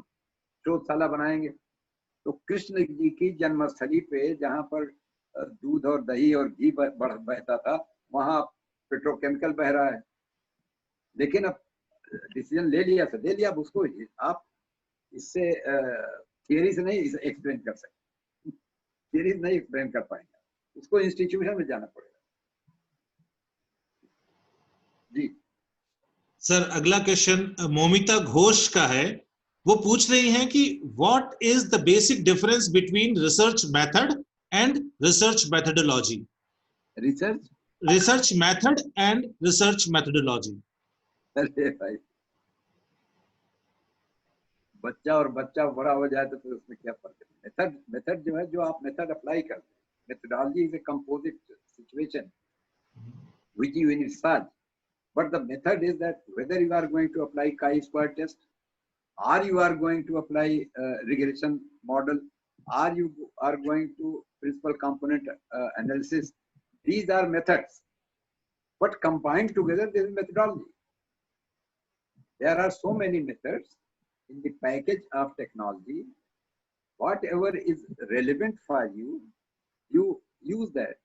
शोधशाला बनाएंगे। तो कृष्ण जी की जन्मस्थली पे जहाँ पर दूध और दही और घी बहता था, वहां पेट्रोकेमिकल बह रहा है। लेकिन अब डिसीजन ले लिया तो ले लिया, अब उसको आप इससे थियरी से नहीं एक्सप्लेन कर सकते, थियरी से नहीं एक्सप्लेन कर पाएंगे, उसको इंस्टीट्यूशन में जाना पड़ेगा। जी सर अगला क्वेश्चन मोमिता घोष का है, वो पूछ रही हैं कि what is the basic difference between research method and research methodology? Research method and research methodology. अरे भाई, बच्चा और बच्चा बड़ा हो जाए तो फिर उसमें क्या फर्क है? मेथड जो है, जो आप मेथड अप्लाई करते हैं, methodology is a composite situation which you research, but the method is that whether you are going to apply chi-square test, or you are going to apply regression model, or you are going to principal component analysis, these are methods, but combined together this is methodology. There are so many methods in the package of technology. Whatever is relevant for you, you use that.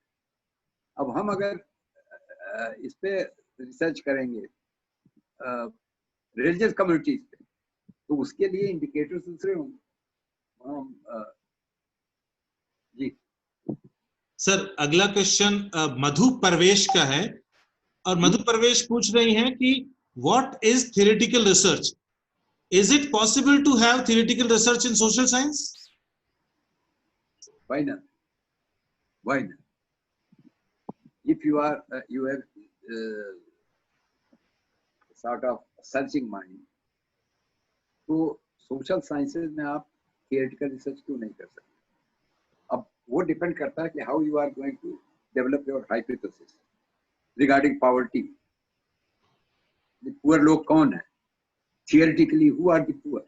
अब हम अगर इस पे research करेंगे religious communities पे, तो उसके लिए इंडिकेटर्स दूसरे होंगे। जी सर अगला क्वेश्चन मधु परवेश का है, और मधु परवेश पूछ रही हैं कि what is theoretical research? Is it possible to have theoretical research in social science? Why not? Why not? If you are you have sort of searching mind, तो सोशल साइंसेज में आप थियोरेटिकल रिसर्च क्यों नहीं कर सकते? अब वो depend करता है कि how you are going to develop your hypothesis regarding poverty. Poor लोग कौन है? Theoretically who are the poor,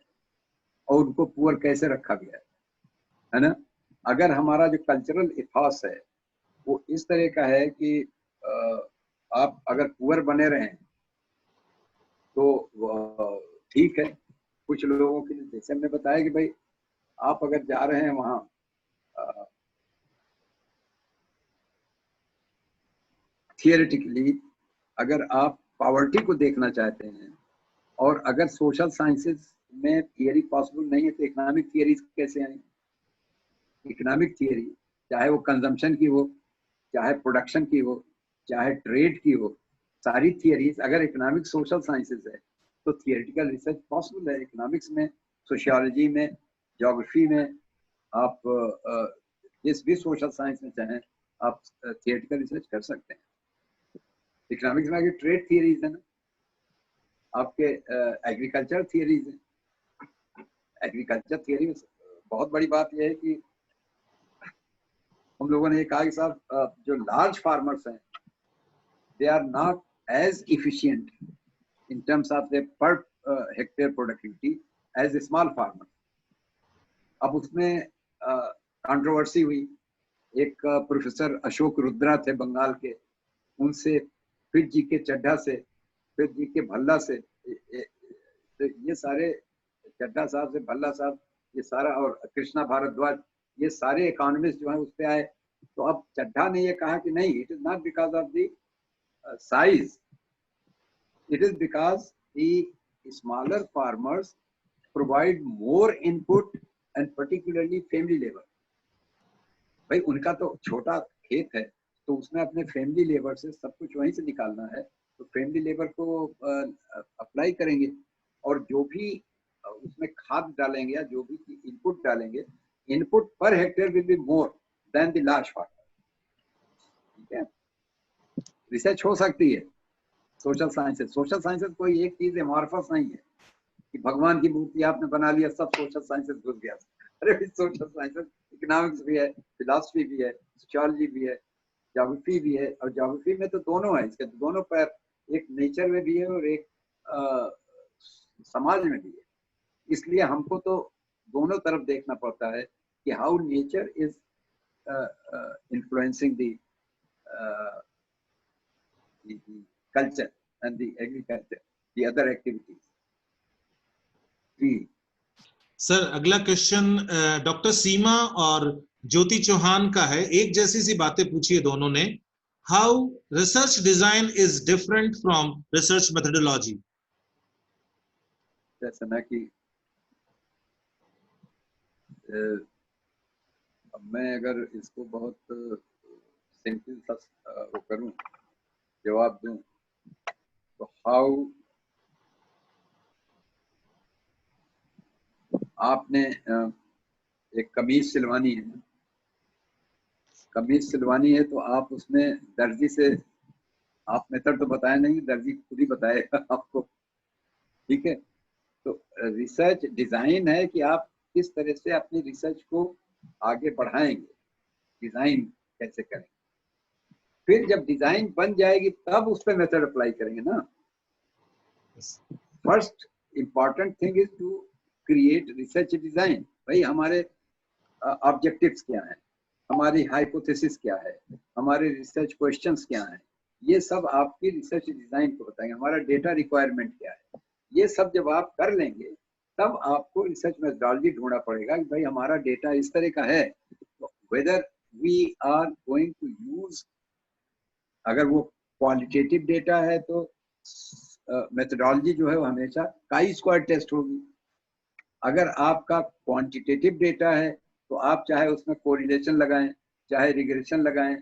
और उनको पुअर कैसे रखा गया है ना? अगर हमारा जो कल्चरल इथॉस है वो इस तरह का है कि आप अगर पुअर बने रहें तो ठीक है। कुछ लोगों के लिए, जैसे हमने बताया कि भाई आप अगर जा रहे हैं वहाँ थियोरेटिकली, अगर आप पॉवर्टी को देखना चाहते हैं और अगर सोशल साइंसेज में थियरी पॉसिबल नहीं है तो इकोनॉमिक थियरीज कैसे आएंगी? इकोनॉमिक थियरी चाहे वो कंजम्पशन की हो, चाहे प्रोडक्शन की हो, चाहे ट्रेड की हो, सारी थियरीज अगर इकोनॉमिक सोशल साइंसेज है तो थियोरेटिकल रिसर्च पॉसिबल है। इकोनॉमिक्स में, सोशियोलॉजी में, ज्योग्राफी में, आप जिस भी सोशल साइंस में चाहें आप थियोरेटिकल रिसर्च कर सकते हैं। इकोनॉमिक्स में आगे ट्रेड थियरीज है ना, आपके एग्रीकल्चर थियरीज है। एग्रीकल्चर थियरी में बहुत बड़ी बात यह है कि हम लोगों ने ये कहा कि साहब जो लार्ज फार्मर्स हैं they are not as efficient in terms of the per hectare productivity as small farmer. अब उसमें कंट्रोवर्सी हुई। एक प्रोफेसर अशोक रुद्रा थे बंगाल के, उनसे फिर जी के चड्ढा से, फिर जी के भल्ला से, ये सारे चड्ढा साहब से, भल्ला साहब, ये सारा, और कृष्णा भारद्वाज, ये सारे इकोनॉमिस्ट जो है उस पे आए। तो अब चड्ढा ने ये कहा कि नहीं, it is not because of the size, it is because the smaller farmers provide more input and particularly family labour. भाई उनका तो छोटा खेत है तो उसमें अपने फैमिली लेबर से सब कुछ वहीं से निकालना है, तो फैमिली लेबर को अप्लाई करेंगे और जो भी उसमें खाद डालेंगे या जो भी इनपुट डालेंगे, input per hectare will be more than the large farmer. ठीक है, रिसर्च हो सकती है सोशल साइंसेस। सोशल साइंसेस कोई एक चीज एमॉर्फस नहीं है कि भगवान की मूर्ति आपने बना लिया सब सोशल साइंसेस घुस गया। अरे सोशल साइंसेस इकोनॉमिक्स भी है, फिलॉसफी भी है, सोशियोलॉजी भी है, ज्योग्राफी भी है, और ज्योग्राफी में तो दोनों है, इसके दोनों पैर, एक नेचर में भी है और एक समाज में भी है। इसलिए हमको तो दोनों तरफ देखना पड़ता है कि how nature is influencing the culture and the agriculture, the other activities. Sir अगला क्वेश्चन डॉक्टर सीमा और ज्योति चौहान का है। एक जैसी सी बातें पूछी है दोनों ने। How research design is different from research methodology? जैसे ना कि मैं अगर इसको बहुत सिंपल सा वो करूं, जवाब दूं, तो हाउ आपने एक कमीज सिलवानी है, कमीज सिलवानी है तो आप उसमें दर्जी से, आप मेथड तो बताया नहीं, दर्जी खुद ही बताएगा आपको। ठीक है, तो रिसर्च डिजाइन है कि आप किस तरह से अपनी रिसर्च को आगे बढ़ाएंगे, डिजाइन कैसे करेंगे। फिर जब डिजाइन बन जाएगी तब उस पर मेथड अप्लाई करेंगे ना। First important thing is to create research design. भाई हमारे ऑब्जेक्टिव्स क्या हैं, हमारी हाइपोथेसिस क्या है, हमारे रिसर्च क्वेश्चंस क्या हैं, ये सब आपकी रिसर्च डिजाइन को बताएंगे। हमारा डेटा रिक्वायरमेंट क्या है, ये सब जब आप कर लेंगे तब आपको रिसर्च मेथोडोलॉजी ढूंढना पड़ेगा कि भाई हमारा डेटा इस तरह का है, तो whether we are going to use, अगर वो क्वालिटेटिव डेटा है तो मेथोडोलॉजी जो है वो हमेशा काई स्क्वायर टेस्ट होगी। अगर आपका क्वांटिटेटिव डेटा है तो आप चाहे उसमें कोरिलेशन लगाएं, चाहे रिग्रेशन लगाएं,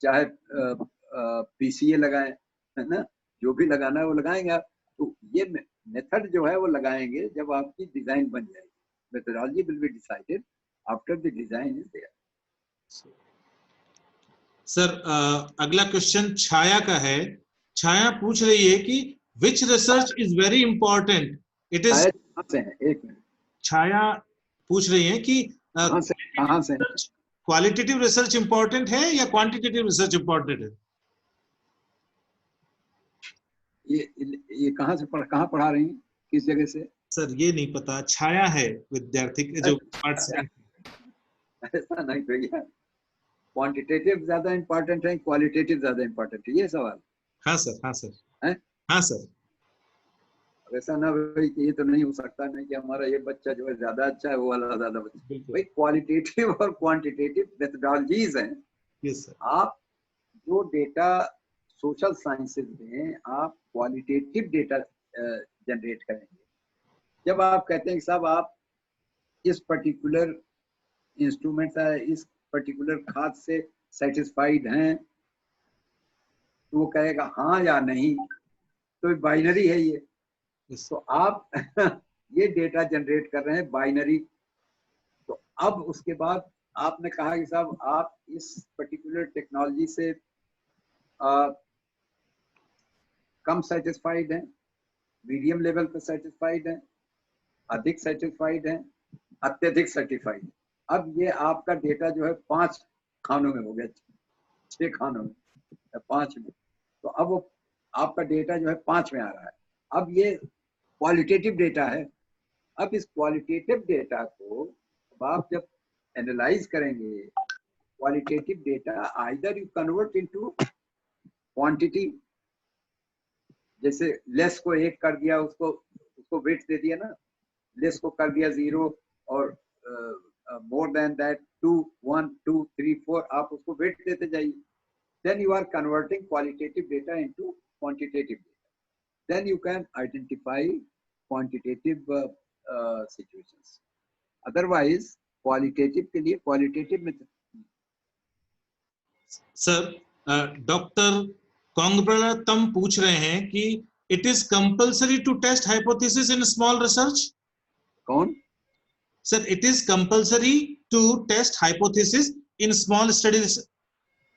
चाहे पीसीए लगाएं, है ना, जो भी लगाना है वो लगाएंगे आप। तो ये मेथड जो है वो लगाएंगे जब आपकी डिजाइन बन जाएगी। Methodology will be decided after the design is there. Sir अगला क्वेश्चन छाया का है। छाया पूछ रही है कि which research is very important, it is. एक मिनट, छाया पूछ रही है कि कहाँ से क्वालिटेटिव रिसर्च इंपॉर्टेंट है या क्वांटिटेटिव रिसर्च इंपॉर्टेंट है? ये कहाँ से कहाँ पढ़ा रही हैं, किस जगह से? सर ये नहीं पता, छाया है विद्यार्थी के जो पार्टिसिपेंट। ऐसा नहीं भैया, क्वांटिटेटिव ज्यादा इंपॉर्टेंट है, क्वालिटेटिव ज्यादा इंपॉर्टेंट है, ये सवाल? हाँ सर, हाँ सर, है? हाँ सर। वैसा ना भाई कि ये तो नहीं हो सकता, नहीं कि हमारा ये बच्चा जो है ज्यादा अच्छा है, वो वाला ज्यादा बच्चा। बिल्कुल। भाई क्वालिटेटिव और क्वांटिटेटिव मेथडोलॉजीज हैं। Yes sir. आप जो डेटा सोशल साइंसेज में आप क्वालिटेटिव डेटा जनरेट करेंगे। जब आप कहते हैं कि साहब आप इस पर्टिकुलर इंस्ट्रूमेंट से, इस पर्टिकुलर खाद से सेटिस्फाइड हैं, तो वो कहेगा हाँ या नहीं, तो बाइनरी है ये। यस तो आप ये डेटा जनरेट कर रहे हैं बाइनरी। तो अब उसके बाद आपने कहा कि साहब आप इस पर्टिकुलर टेक्नोलॉजी से कम सेटिस्फाइड हैं, मीडियम लेवल पे सेटिस्फाइड हैं, अधिक सेटिस्फाइड हैं, अत्यधिक सेटिस्फाइड। अब ये आपका डेटा जो है 5 खानों में हो गया, 6 खानों में या 5 में। तो अब वो आपका डेटा जो है 5 में आ रहा है। अब ये क्वालिटेटिव डेटा है। अब इस क्वालिटेटिव डेटा को अब आप जब एनालाइज करेंगे, qualitative data either you convert into quantity, जैसे लेस को 1 कर दिया, उसको वेट दे दिया ना, लेस को कर दिया 0 और मोर देन दैट 2 1 2 3 4 आप उसको वेट देते जाइए। then you are converting qualitative data into quantitative data. Then you can identify quantitative situations. Otherwise qualitative के लिए qualitative में सर डॉक्टर कांगब्रतम पूछ रहे हैं कि it is compulsory to test hypothesis in small research. कौन? Sir it is compulsory to test hypothesis in small studies.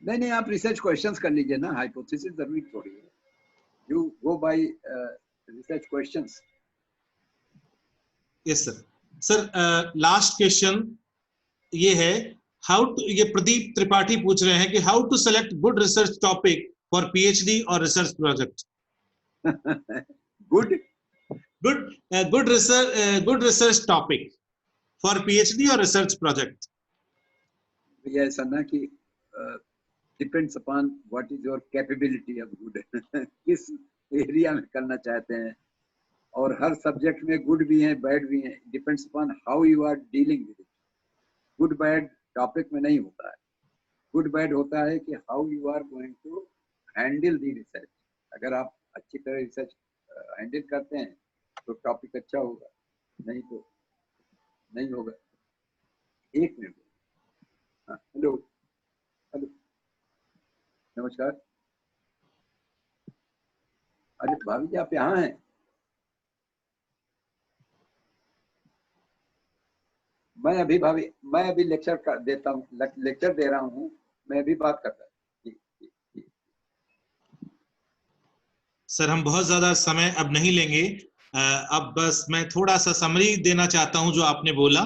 नहीं, आप रिसर्च क्वेश्चंस कर लीजिए ना, हाइपोथेसिस जरूरी थोड़ी है। You go bye research questions. Yes sir. Sir last question ये है, हाउ टू, ये प्रदीप त्रिपाठी पूछ रहे हैं कि how to select good research topic for PhD और research project. Good research topic for PhD और रिसर्च प्रोजेक्ट। ये ऐसा ना कि depends upon what is your capability of good किस एरिया में करना चाहते हैं, और हर सब्जेक्ट में गुड भी हैं बैड भी हैं। Depends upon how you are dealing with it. Good bad topic में नहीं होता है। गुड बैड होता है कि how you are going to handle the research. अगर आप अच्छी तरह रिसर्च हैंडल करते हैं तो टॉपिक अच्छा होगा, नहीं तो नहीं होगा। 1 मिनट। हाँ, हेलो हेलो, नमस्कार। अरे भाभी जी आप यहाँ हैं? मैं अभी लेक्चर देता हूँ, लेक्चर दे रहा हूँ। मैं अभी बात करता हूँ। सर हम बहुत ज्यादा समय अब नहीं लेंगे। अब बस मैं थोड़ा सा समरी देना चाहता हूं जो आपने बोला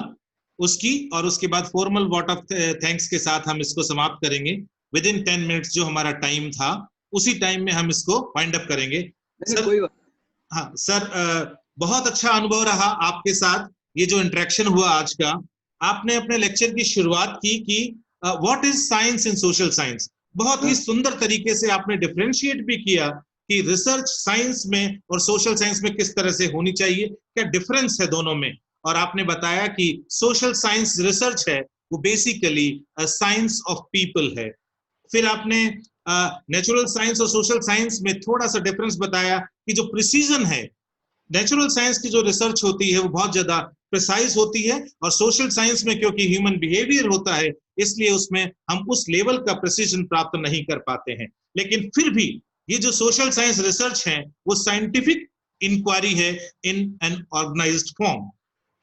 उसकी, और उसके बाद फॉर्मल वोट ऑफ थैंक्स के साथ हम इसको समाप्त करेंगे। विद इन 10 मिनट्स जो हमारा टाइम था, उसी टाइम में हम इसको वाइंड अप करेंगे। सर कोई बात। हाँ सर, बहुत अच्छा अनुभव रहा आपके साथ। ये जो इंटरेक्शन हुआ आज का, आपने अपने लेक्चर की शुरुआत की कि what is science in social science. बहुत ही सुंदर तरीके से आपने डिफरेंशिएट भी किया कि रिसर्च साइंस में और सोशल साइंस में किस तरह से होनी चाहिए, क्या डिफरेंस है दोनों में। और आपने बताया कि सोशल साइंस रिसर्च है वो बेसिकली साइंस ऑफ पीपल है। फिर आपने नेचुरल साइंस और सोशल साइंस में थोड़ा सा डिफरेंस बताया कि जो प्रिसीजन है, नेचुरल साइंस की जो रिसर्च होती है वो बहुत ज्यादा प्रिसाइज होती है, और सोशल साइंस में क्योंकि ह्यूमन बिहेवियर होता है इसलिए उसमें हम उस लेवल का प्रिसीजन प्राप्त नहीं कर पाते हैं। लेकिन फिर भी ये जो सोशल साइंस रिसर्च है वो साइंटिफिक इंक्वायरी है इन एन ऑर्गेनाइज्ड फॉर्म।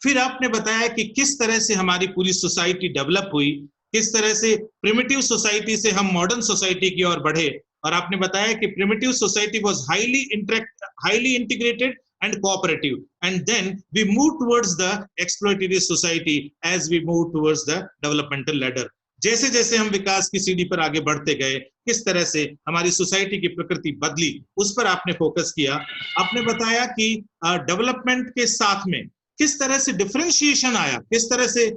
फिर आपने बताया कि किस तरह से हमारी पूरी सोसाइटी डेवलप हुई, किस तरह से प्रिमिटिव सोसाइटी से हम मॉडर्न सोसाइटी की ओर बढ़े, और आपने बताया कि primitive society was highly integrated and cooperative, and then we move towards the exploitative society as we move towards the developmental ladder। जैसे जैसे हम विकास की सीढ़ी पर आगे बढ़ते गए, किस तरह से हमारी सोसाइटी की प्रकृति बदली, उस पर आपने फोकस किया। आपने बताया कि डेवलपमेंट के साथ में किस तरह से डिफरेंशिएशन आया, किस तरह से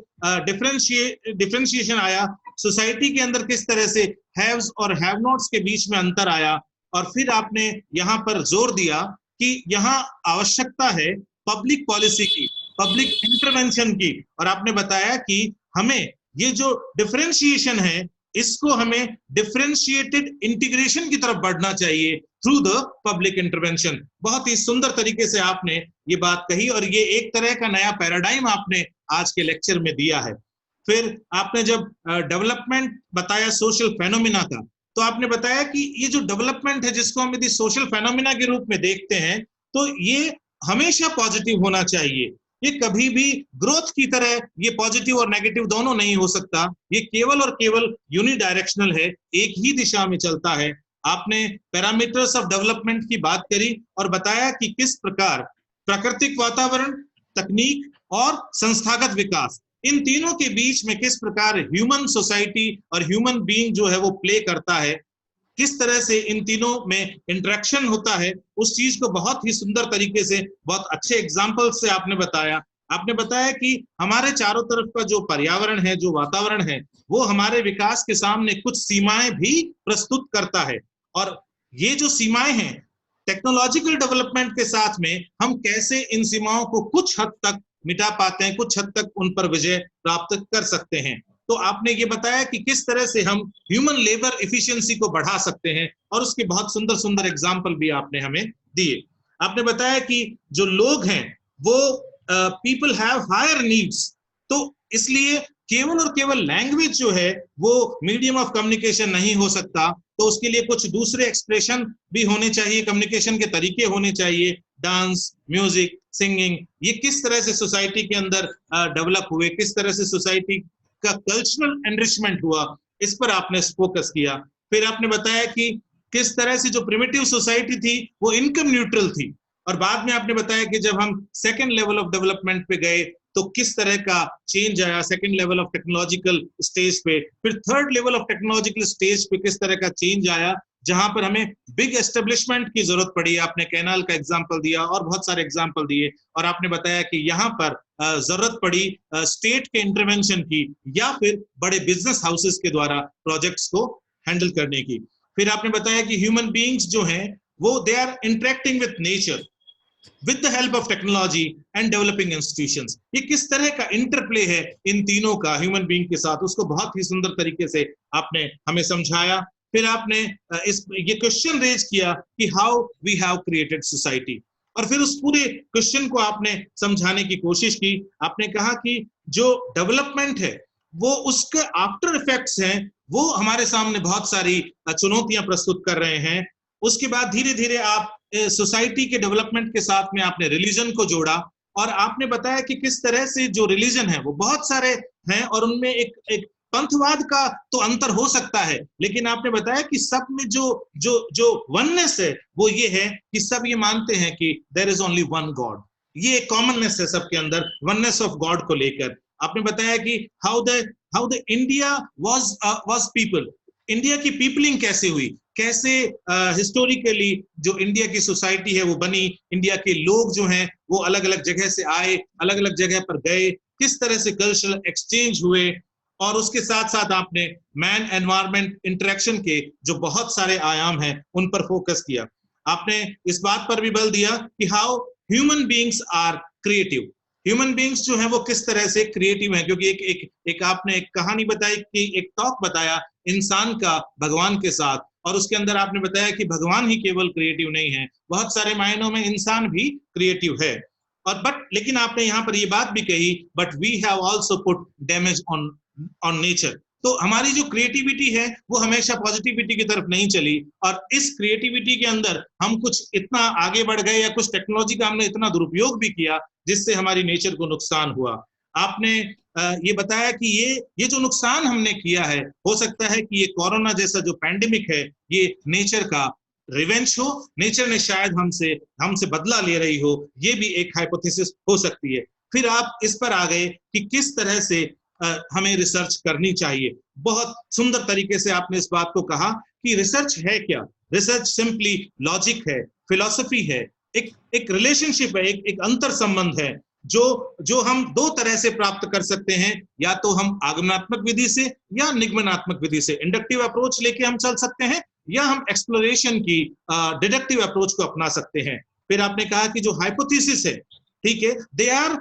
डिफरेंशिएशन आया सोसाइटी के अंदर, किस तरह से हैव्स और हैव नॉट्स के बीच में अंतर आया। और फिर आपने यहाँ पर जोर दिया कि यहाँ आवश्यकता है पब्लिक पॉलिसी की, पब्लिक इंटरवेंशन की, और आपने बताया कि हमें ये जो डिफरेंशिएशन है इसको हमें डिफरेंशिएटेड इंटीग्रेशन की तरफ बढ़ना चाहिए थ्रू द पब्लिक इंटरवेंशन। बहुत ही सुंदर तरीके से आपने ये बात कही और ये एक तरह का नया पैराडाइम आपने आज के लेक्चर में दिया है। फिर आपने जब डेवलपमेंट बताया सोशल फेनोमिना का, तो आपने बताया कि ये जो डेवलपमेंट है जिसको हम यदि सोशल फेनोमिना के रूप में देखते हैं तो ये हमेशा पॉजिटिव होना चाहिए। ये कभी भी ग्रोथ की तरह ये पॉजिटिव और नेगेटिव दोनों नहीं हो सकता, ये केवल और केवल यूनिडायरेक्शनल है, एक ही दिशा में चलता है। आपने पैरामीटर्स ऑफ डेवलपमेंट की बात करी और बताया कि किस प्रकार प्राकृतिक वातावरण, तकनीक और संस्थागत विकास, इन तीनों के बीच में किस प्रकार ह्यूमन सोसाइटी और ह्यूमन बीइंग जो है वो प्ले करता है, किस तरह से इन तीनों में इंटरेक्शन होता है, उस चीज को बहुत ही सुंदर तरीके से, बहुत अच्छे एग्जाम्पल से आपने बताया। आपने बताया कि हमारे चारों तरफ का जो पर्यावरण है, जो वातावरण है, वो हमारे विकास के सामने कुछ सीमाएं भी प्रस्तुत करता है, और ये जो सीमाएं हैं टेक्नोलॉजिकल डेवलपमेंट के साथ में हम कैसे इन सीमाओं को कुछ हद तक मिटा पाते हैं, कुछ हद तक उन पर विजय प्राप्त कर सकते हैं। तो आपने ये बताया कि किस तरह से हम ह्यूमन लेबर एफिशिएंसी को बढ़ा सकते हैं, और उसके बहुत सुंदर सुंदर एग्जाम्पल भी आपने हमें दिए। आपने बताया कि जो लोग हैं वो पीपल हैव हायर नीड्स, तो इसलिए केवल और केवल लैंग्वेज जो है वो मीडियम ऑफ कम्युनिकेशन नहीं हो सकता, तो उसके लिए कुछ दूसरे एक्सप्रेशन भी होने चाहिए, कम्युनिकेशन के तरीके होने चाहिए, डांस, म्यूजिक, सिंगिंग, ये किस तरह से सोसाइटी के अंदर डेवलप हुए, किस तरह से सोसाइटी का कल्चरल एनरिचमेंट हुआ, इस पर आपने फोकस किया। फिर आपने बताया कि किस तरह से जो प्रिमिटिव सोसाइटी थी वो इनकम न्यूट्रल थी, और बाद में आपने बताया कि जब हम सेकंड लेवल ऑफ डेवलपमेंट पे गए तो किस तरह का चेंज आया second level of technological stage पे, फिर third level of technological stage पे किस तरह का चेंज आया जहां पर हमें बिग एस्टेब्लिशमेंट की जरूरत पड़ी। आपने कैनाल का एग्जांपल दिया और बहुत सारे एग्जांपल दिए, और आपने बताया कि यहाँ पर जरूरत पड़ी स्टेट के इंटरवेंशन की या फिर बड़े बिजनेस हाउसेस के द्वारा प्रोजेक्ट्स को हैंडल करने की। फिर आपने बताया कि ह्यूमन बीइंग्स जो हैं वो they are interacting with nature with the help of technology and developing institutions। ये किस तरह का इंटरप्ले है इन तीनों का ह्यूमन बीइंग के साथ, उसको बहुत ही सुंदर तरीके से आपने हमें समझाया। फिर आपने ये क्वेश्चन रेज किया कि how we have created society, और फिर उस पूरे क्वेश्चन को आपने समझाने की कोशिश की। आपने कहा कि जो डेवलपमेंट है वो उसके आफ्टर इफेक्ट्स हैं, वो हमारे सामने बहुत सारी चुनौतियां प्रस्तुत कर रहे हैं। उसके बाद धीरे धीरे आप सोसाइटी के डेवलपमेंट के साथ में आपने रिलीजन को जोड़ा, और आपने बताया कि किस तरह से जो रिलीजन है वो बहुत सारे हैं और उनमें एक पंथवाद का तो अंतर हो सकता है, लेकिन आपने बताया कि सब में जो जो जो वननेस है वो ये है कि सब ये मानते हैं कि there is only one God. ये एक कॉमननेस है सबके अंदर, वननेस ऑफ गॉड को लेकर। आपने बताया कि how the India was people, India की पीपलिंग कैसे हुई, कैसे हिस्टोरिकली जो इंडिया की सोसाइटी है वो बनी, इंडिया के लोग जो हैं वो अलग अलग जगह से आए, अलग अलग जगह पर गए, किस तरह से कल्चरल एक्सचेंज हुए, और उसके साथ साथ आपने मैन एनवायरनमेंट इंटरेक्शन के जो बहुत सारे आयाम हैं उन पर फोकस किया। आपने इस बात पर भी बल दिया कि how human beings are creative, human beings जो हैं वो किस तरह से क्रिएटिव हैं, क्योंकि एक आपने एक कहानी बताई कि एक टॉक बताया इंसान का भगवान के साथ, और उसके अंदर आपने बताया कि भगवान ही केवल क्रिएटिव नहीं है, बहुत सारे मायनों में इंसान भी क्रिएटिव है। और लेकिन आपने यहाँ पर ये बात भी कही, but we have also put damage on nature. तो हमारी जो क्रिएटिविटी है वो हमेशा पॉजिटिविटी की तरफ नहीं चली, और इस क्रिएटिविटी के अंदर हम कुछ इतना आगे बढ़ गए या कुछ टेक्नोलॉजी का हमने इतना दुरुपयोग भी किया जिससे हमारी नेचर को नुकसान हुआ। आपने ये बताया कि ये जो नुकसान हमने किया है, हो सकता है कि ये कोरोना जैसा जो पैंडेमिक है ये नेचर का रिवेंज हो, नेचर ने शायद हमसे बदला ले रही हो, ये भी एक हाइपोथेसिस हो सकती है। फिर आप इस पर आ गए कि किस तरह से हमें रिसर्च करनी चाहिए। बहुत सुंदर तरीके से आपने इस बात को कहा कि रिसर्च है क्या, रिसर्च सिंपली लॉजिक है, फिलॉसफी है, एक रिलेशनशिप है, एक अंतर संबंध है जो हम दो तरह से प्राप्त कर सकते हैं, या तो हम आगमनात्मक विधि से या निगमनात्मक विधि से, इंडक्टिव अप्रोच लेके हम चल सकते हैं, या हम एक्सप्लोरेशन की डिडक्टिव अप्रोच को अपना सकते हैं। फिर आपने कहा कि जो हाइपोथेसिस है, ठीक है, there are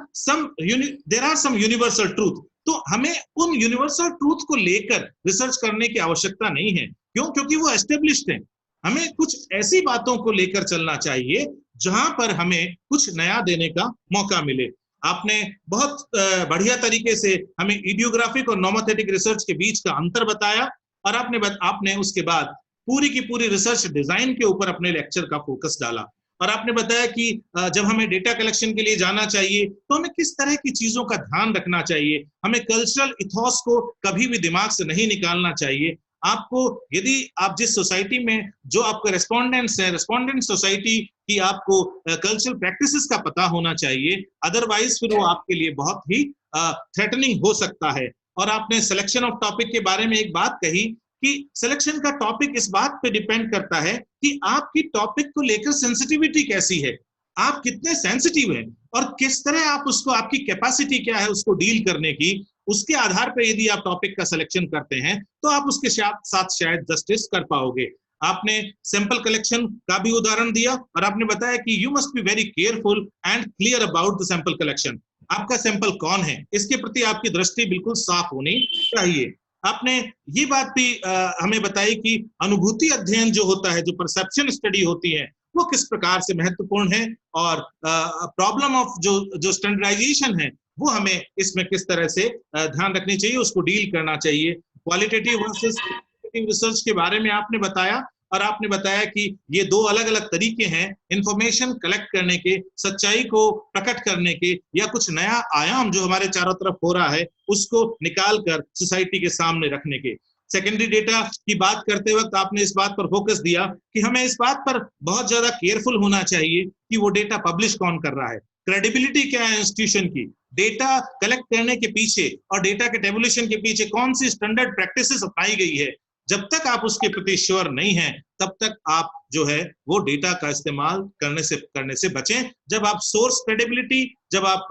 some universal truth. तो हमें उन यूनिवर्सल ट्रूथ को लेकर रिसर्च करने की आवश्यकता नहीं है। क्यों? क्योंकि वो एस्टेब्लिश्ड है। हमें कुछ ऐसी बातों को लेकर चलना चाहिए जहां पर हमें कुछ नया देने का मौका मिले। आपने बहुत बढ़िया तरीके से हमें इडियोग्राफिक और नॉमोथेटिक रिसर्च के बीच का अंतर बताया, और आपने उसके बाद पूरी की पूरी रिसर्च डिजाइन के ऊपर अपने लेक्चर का फोकस डाला। और आपने बताया कि जब हमें डेटा कलेक्शन के लिए जाना चाहिए तो हमें किस तरह की चीजों का ध्यान रखना चाहिए। हमें कल्चरल इथॉस को कभी भी दिमाग से नहीं निकालना चाहिए। आपको, यदि आप जिस सोसाइटी में जो आपके रेस्पोंडेंट्स हैं, रेस्पोंडेंट सोसाइटी की आपको कल्चरल प्रैक्टिसेस का पता होना चाहिए, अदरवाइज फिर वो आपके लिए बहुत ही थ्रेटनिंग हो सकता है। और आपने सिलेक्शन ऑफ टॉपिक के बारे में एक बात कही कि सिलेक्शन का टॉपिक इस बात पे डिपेंड करता है कि आपकी टॉपिक को लेकर सेंसिटिविटी कैसी है, आप कितने सेंसिटिव हैं, और किस तरह आप उसको, आपकी कैपेसिटी क्या है उसको डील करने की। उसके आधार पर यदि आप टॉपिक का सिलेक्शन करते हैं तो आप उसके साथ शायद जस्टिस कर पाओगे। आपने सैंपल कलेक्शन का भी उदाहरण दिया, और आपने बताया कि you must be very careful and clear about the sample collection. आपका सैंपल कौन है, इसके प्रति आपकी दृष्टि बिल्कुल साफ होनी चाहिए। आपने ये बात भी हमें बताई कि अनुभूति अध्ययन जो होता है, जो परसेप्शन स्टडी होती है, वो किस प्रकार से महत्वपूर्ण है, और प्रॉब्लम ऑफ जो स्टैंडर्डाइजेशन है वो हमें इसमें किस तरह से ध्यान रखनी चाहिए, उसको डील करना चाहिए। क्वालिटेटिव वर्सेस क्वांटिटेटिव रिसर्च के बारे में आपने बताया, और आपने बताया कि ये दो अलग अलग तरीके हैं इंफॉर्मेशन कलेक्ट करने के, सच्चाई को प्रकट करने के, या कुछ नया आयाम जो हमारे चारों तरफ हो रहा है उसको निकाल कर सोसाइटी के सामने रखने के। सेकेंडरी डेटा की बात करते वक्त आपने इस बात पर फोकस दिया कि हमें इस बात पर बहुत ज्यादा केयरफुल होना चाहिए कि वो डेटा पब्लिश कौन कर रहा है, क्रेडिबिलिटी क्या है इंस्टीट्यूशन की, डेटा कलेक्ट करने के पीछे और डेटा के टेबुलेशन के पीछे कौन सी स्टैंडर्ड प्रैक्टिसेस अपनाई गई है। जब तक आप उसके प्रति श्योर नहीं हैं, तब तक आप जो है वो डेटा का इस्तेमाल करने से बचें। जब आप सोर्स क्रेडिबिलिटी, जब आप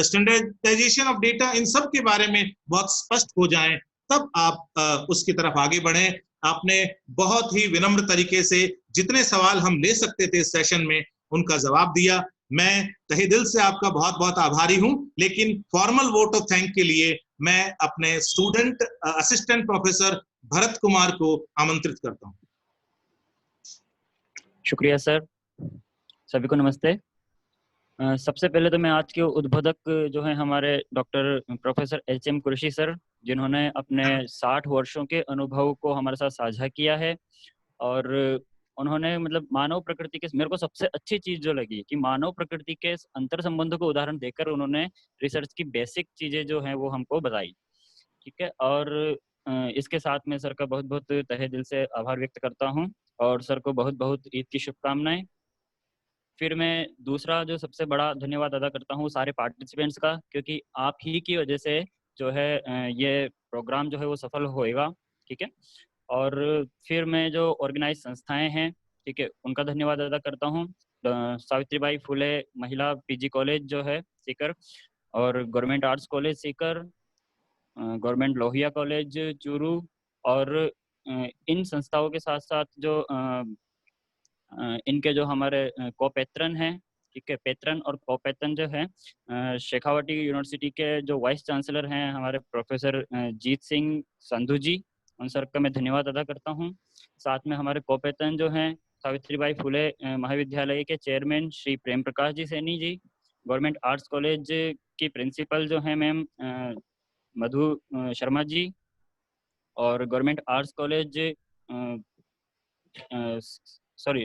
स्टैंडर्डाइजेशन ऑफ डेटा, इन सब के बारे में बहुत स्पष्ट हो जाएं, तब आप उसकी तरफ आगे बढ़ें। आपने बहुत ही विनम्र तरीके से जितने सवाल हम ले सकते थे इस सेशन में उनका जवाब दिया। मैं तहे दिल से आपका बहुत बहुत आभारी हूं, लेकिन फॉर्मल वोट ऑफ थैंक के लिए मैं अपने student assistant professor Bharat Kumar को आमंत्रित करता हूं। शुक्रिया सर। सभी को नमस्ते। सबसे पहले तो मैं आज के उद्बोधक जो है हमारे doctor professor HM. Qureshi sir, जिन्होंने अपने 60 वर्षों के अनुभव को हमारे साथ साझा किया है, और उन्होंने मतलब मानव प्रकृति के, मेरे को सबसे अच्छी चीज जो लगी कि मानव प्रकृति के अंतर संबंधों को उदाहरण देकर उन्होंने रिसर्च की बेसिक चीजें जो हैं वो हमको बताई। ठीक है, और इसके साथ में सर का बहुत बहुत तहे दिल से आभार व्यक्त करता हूं, और सर को बहुत बहुत ईद की शुभकामनाएं। फिर मैं दूसरा जो सबसे बड़ा धन्यवाद अदा करता हूँ सारे पार्टिसिपेंट्स का, क्योंकि आप ही की वजह से जो है ये प्रोग्राम जो है वो सफल होएगा। ठीक है, और फिर मैं जो ऑर्गेनाइज संस्थाएं हैं, ठीक है, उनका धन्यवाद अदा करता हूँ। सावित्रीबाई फुले महिला पीजी कॉलेज जो है सीकर, और government arts college Sikar, government Lohia college Churu, और इन संस्थाओं के साथ साथ जो इनके जो हमारे को-पैत्रन हैं, ठीक है, पैत्रन और को-पैत्रन जो है शेखावटी यूनिवर्सिटी के जो वाइस चांसलर हैं हमारे प्रोफेसर जीत सिंह संधू जी, उन सर का मैं धन्यवाद अदा करता हूं। साथ में हमारे को-पैत्रन जो हैं सावित्रीबाई फुले महाविद्यालय के chairman Shri Prem Prakash ji Saini ji, government arts college की प्रिंसिपल जो है मैम मधु शर्मा जी, और government arts college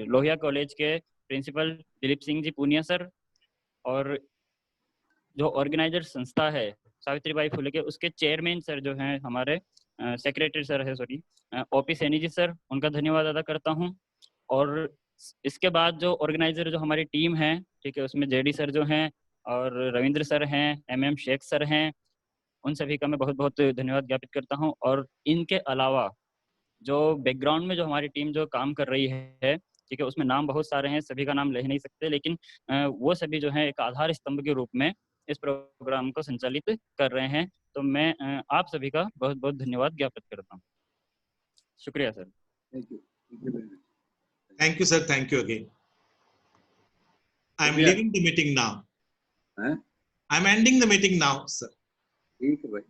Lohia college के प्रिंसिपल दिलीप सिंह जी पूनिया सर, और जो ऑर्गेनाइजर संस्था है सावित्रीबाई फुले के, उसके चेयरमैन सर जो हैं हमारे सेक्रेटरी सर है ओपी सैनी जी सर, उनका धन्यवाद अदा करता हूं। और इसके बाद जो ऑर्गेनाइजर जो हमारी टीम है, ठीक है, उसमें जेडी सर जो हैं और रविंद्र सर हैं, एमएम शेख सर हैं, उन सभी का मैं बहुत बहुत धन्यवाद ज्ञापित करता हूं। और इनके अलावा जो बैकग्राउंड में जो हमारी टीम जो काम कर रही है, ठीक है, उसमें नाम बहुत सारे हैं, सभी का नाम ले नहीं सकते, लेकिन वो सभी जो है एक आधार स्तंभ के रूप में इस प्रोग्राम को संचालित कर रहे हैं। तो मैं आप सभी का बहुत बहुत धन्यवाद ज्ञापित करता हूँ। शुक्रिया sir. Thank you very much. Thank you sir, thank you again. I am Yeah. Leaving the meeting now. हैं? I am ending the meeting now sir. ठीक है भाई.